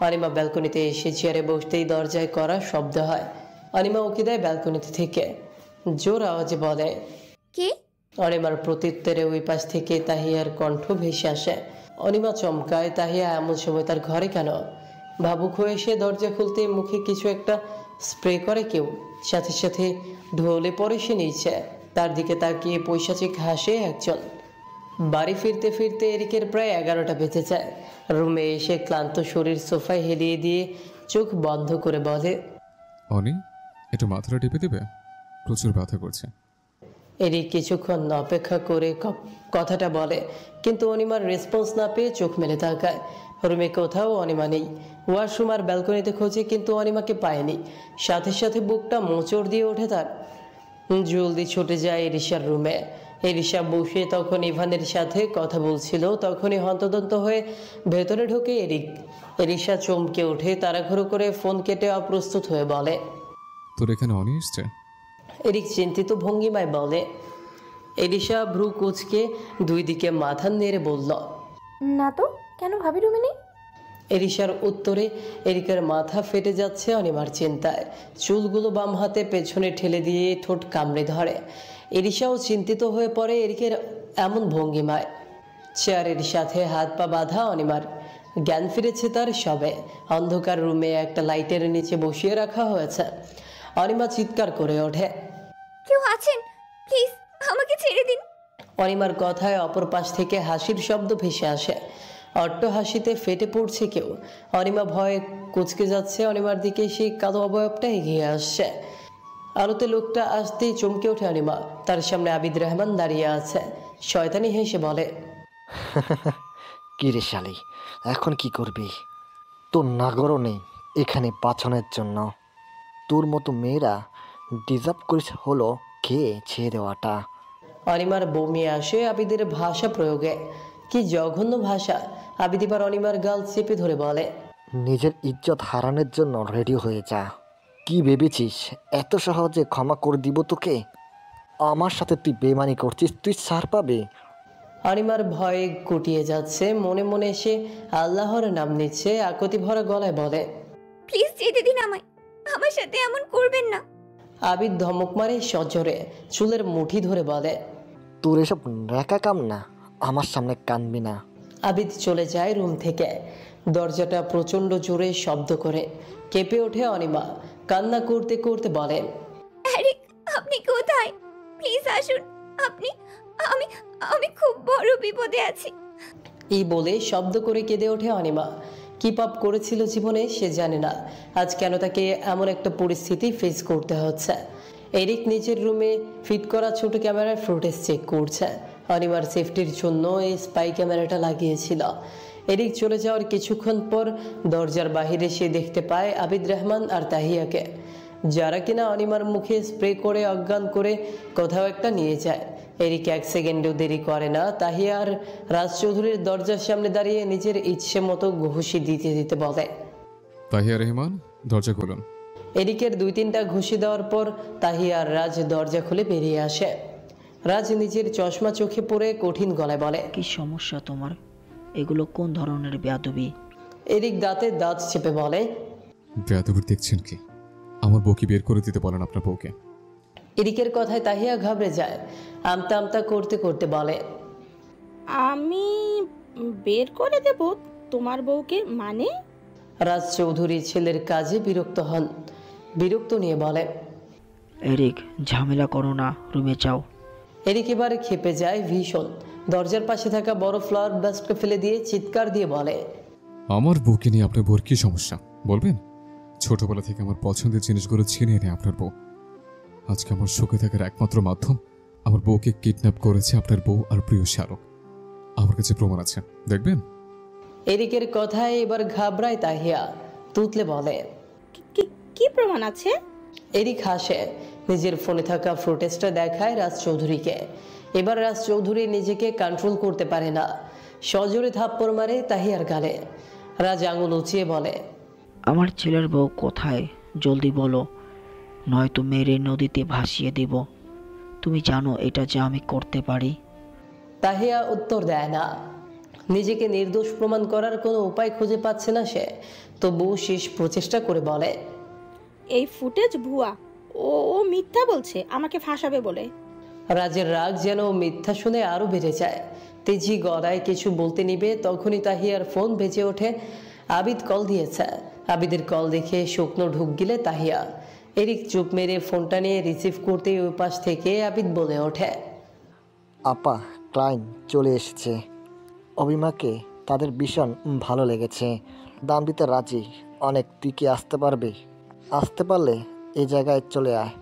অনিমা ব্যালকনিতে এসে চেয়ারে বসতেই দরজায় করা শব্দ হয়। অনিমা উকি দেয় ব্যালকনিতে থেকে। জোর আওয়াজে বলে, কে? অনিমার প্রত্যুত্তরে ওই পাশ থেকে তাহিয়ার কণ্ঠ ভেসে আসে। অনিমা চমকায়। তাহিয়া এমন সময় তার ঘরে কেন? ভাবুক হয়ে সে দরজা খুলতে মুখে কিছু একটা স্প্রে করে কেউ। সাথে সাথে ঢলে পড়ে সে নিচে। তার দিকে তাকিয়ে পৈশাচিক হাসে একজন। বাড়ি ফিরতে ফিরতে এরিকের প্রায় 11টা বেজে যায়। রুমে এসে ক্লান্ত শরীর সোফায় হেলিয়ে দিয়ে চোখ বন্ধ করে বলে, অনি, একটু মাথাটা টিপে দিবে, প্রচুর ব্যথা করছে। এরিক কিছুক্ষণ অপেক্ষা করে কথাটা বলে, কিন্তু অনিমার রেসপন্স না পেয়ে চোখ মেলে তাকায়। রুমে কোথাও অনিমা নেই। ওয়াশরুম আর ব্যালকনিতে খোঁজে, কিন্তু অনিমাকে পায়নি। সাথে সাথে বুকটা মোচড় দিয়ে ওঠে তার। জলদি ছুটে যায় এরিশার রুমে। এরিশা বসে তখন ইভানের সাথে কথা বলছিল। তখনই হন্তদন্ত হয়ে ভেতরে ঢোকে এরিক। এরিশা চমকে ওঠে, তাড়াহুড়ো করে ফোন কেটে অপ্রস্তুত হয়ে বলে, তোর এখানে অনি এসছে? এরিক চিন্তিত ভঙ্গিমায় বলে। এরিশা ভ্রু কুচকে দুই দিকে মাথা নেড়ে বলল, না তো, কেন ভাবি রুমে নেই? এরিশার উত্তরে এরিকের মাথা ফেটে যাচ্ছে অনিমার চিন্তায়। চুলগুলো বাম হাতে পেছনে ঠেলে দিয়ে ঠোঁট কামড়ে ধরে। এরিশাও চিন্তিত হয়ে পড়ে এরিকের এমন ভঙ্গিমায়। চেয়ারের সাথে হাত পা বাঁধা অনিমার। জ্ঞান ফিরেছে তার সবে। অন্ধকার রুমে একটা লাইটের নিচে বসিয়ে রাখা হয়েছে। অনিমা চিৎকার করে ওঠে, কেউ আছেন? প্লিজ আমাকে ছেড়ে দিন। অনিমার কথায় অপর পাশ থেকে হাসির শব্দ ভেসে আসে। অট্ট হাসিতে ফেটে পড়ছে কেউ। অনিমা ভয়ে কুচকে যাচ্ছে। অনিমার দিকে সেই কালো অবয়বটা এগিয়ে আসছে। আলোতে লোকটা আসতেই চমকে ওঠে অনিমা। তার সামনে আবিদ রহমান দাঁড়িয়ে আছে। শয়তানি হেসে বলে, কি রে শালি, এখন কি করবি? তোর নাগরও নেই এখানে বাঁচানোর জন্য। তোর মতো মেয়েরা ডিজার্ভ করিস হলো কে ছেড়ে দেওয়াটা। অনিমার বমি আসে আবিদের ভাষা প্রয়োগে। কি জঘন্য ভাষা! আবিদ এবার অনিমার গাল চেপে ধরে বলে, নিজের ইজ্জত হারানোর জন্য রেডি হয়ে যা। কি ভেবেছিস এত সহজে ক্ষমা করে দিব তোকে? আমার সাথে তুই বেমানি করছিস, তুই ছাড় পাবে। অনিমার ভয়ে গুটিয়ে যাচ্ছে। মনে মনে সে আল্লাহর নাম নিচ্ছে। আকুতি ভরা গলায় বলে, প্লিজ যেতে দিন আমায়, আমার সাথে এমন করবেন না। আবিদ ধমক মারে সজোরে। চুলের মুঠি ধরে বলে, তোর এসব ন্যাকা কাম না, আমার সামনে কানবি না। আবিদ চলে যায় রুম থেকে। দরজাটা প্রচন্ড জোরে শব্দ করে। কেঁপে ওঠে অনিমা। কান্না করতে করতে বলে, এরিক, আপনি কোথায়? প্লিজ আসুন। আপনি, আমি আমি খুব বড় বিপদে আছি। এই বলে শব্দ করে কেঁদে ওঠে অনিমা। কি পাপ করেছিল জীবনে সে জানে না। আজ কেন তাকে এমন একটা পরিস্থিতি ফেস করতে হচ্ছে। এরিক নিজের রুমে ফিট করা ছোট ক্যামেরার ফুটেজ চেক করছে। অনিমার সেফটির জন্য এই স্পাই ক্যামেরাটা লাগিয়েছিল। এরিক চলে যাওয়ার কিছুক্ষণ পর দরজার বাহিরে সে দেখতে পায় আবিদ রহমান আর তাহিয়াকে, যারা কিনা অনিমার মুখে স্প্রে করে অজ্ঞান করে কোথাও একটা নিয়ে যায়। এরিক 1 সেকেন্ডও দেরি করে না। তাহিয়া আর রাজ চৌধুরীর দরজার সামনে দাঁড়িয়ে নিজের ইচ্ছে মতো ঘুষি দিতে দিতে বলে, তাহিয়া রহমান, দরজা খুলুন। এরিকের 2-3টা ঘুষি দেওয়ার পর তাহিয়া আর রাজ দরজা খুলে বেরিয়ে আসে। রাজ নিজের চশমা চোখে পরে কঠিন গলায় বলে, কি সমস্যা তোমার? এগুলো কোন ধরনের বেয়াদবি? এরিক দাঁতে দাঁত চেপে বলে, বেয়াদবি দেখছেন কি? আমার বউকে বের করে দিতে বলেন আপনার বউকে। এরিকের কথায় তাহিয়া ঘাবড়ে যায়। আমতা আমতা করতে করতে বলে, আমি বের করে দেব তোমার বউকে? মানে? রাজ চৌধুরী ছেলের কাজে বিরক্ত হন, বিরক্ত নিয়ে বলে, এরিক ঝামেলা করো না, রুমে যাও। এরিক এবার খেপে যায় ভীষণ। দরজার পাশে থাকা বড় ফ্লাওয়ার বাস্কটা ফেলে দিয়ে চিৎকার দিয়ে বলে, আমার বউকে নিয়ে আপনার বউর কি সমস্যা বলবেন? ছোটবেলা থেকে আমার পছন্দের জিনিসগুলো ছিনিয়ে নেয় আপনার বউ। আজকে আমার সুখে থাকার একমাত্র মাধ্যম, আমার বউকে কিডন্যাপ করেছে আপনার বউ আর প্রিয় শাহরুখ। আমার কাছে প্রমাণ আছে, দেখবেন? এরিকের কথায় এবার ঘাবড়ায় তাহিয়া, তুতলে বলে, কি প্রমাণ আছে? এরিক হাসে, নিজের ফোনে থাকা ফুটেজটা দেখায় রাজ চৌধুরীকে। এবার রাজ চৌধুরী নিজেকে কন্ট্রোল করতে পারে না, সজোরে থাপ্পড় মারে তাহিয়ার গালে। রাজ আঙুল উঁচিয়ে বলে, আমার ছেলের বউ কোথায়? জলদি বলো, নয়তো মেরে নদীতে ভাসিয়ে দিব। তুমি জানো এটা যে আমি করতে পারি। তাহিয়া উত্তর দেয় না। নিজেকে নির্দোষ প্রমাণ করার কোনো উপায় খুঁজে পাচ্ছে না সে, তবু শেষ প্রচেষ্টা করে বলে, এই ফুটেজ ভুয়া। ও মিথ্যা বলছে আমাকে ফাঁসাবে বলে। রাজের রাগ যেন মিথ্যা শুনে আরো বেড়ে যায়। তেজি গলায় কিছু বলতে নিবে, তখনই তাহিয়ার ফোন বেজে ওঠে। আবিদ কল দিয়েছে। আবিদের কল দেখে শুকনো ঢুক গিলে তাহিয়া। এরিক চুপ মেরে ফোনটা নিয়ে রিসিভ করতে ওই পাশ থেকে আবিদ বলে ওঠে, আপা, ক্লায়েন্ট চলে এসেছে। অভিমাকে তাদের ভীষণ ভালো লেগেছে, দাম দিতে রাজি অনেক। তুই কি আসতে পারবি? আসতে পারলে এই জায়গায় চলে আয়।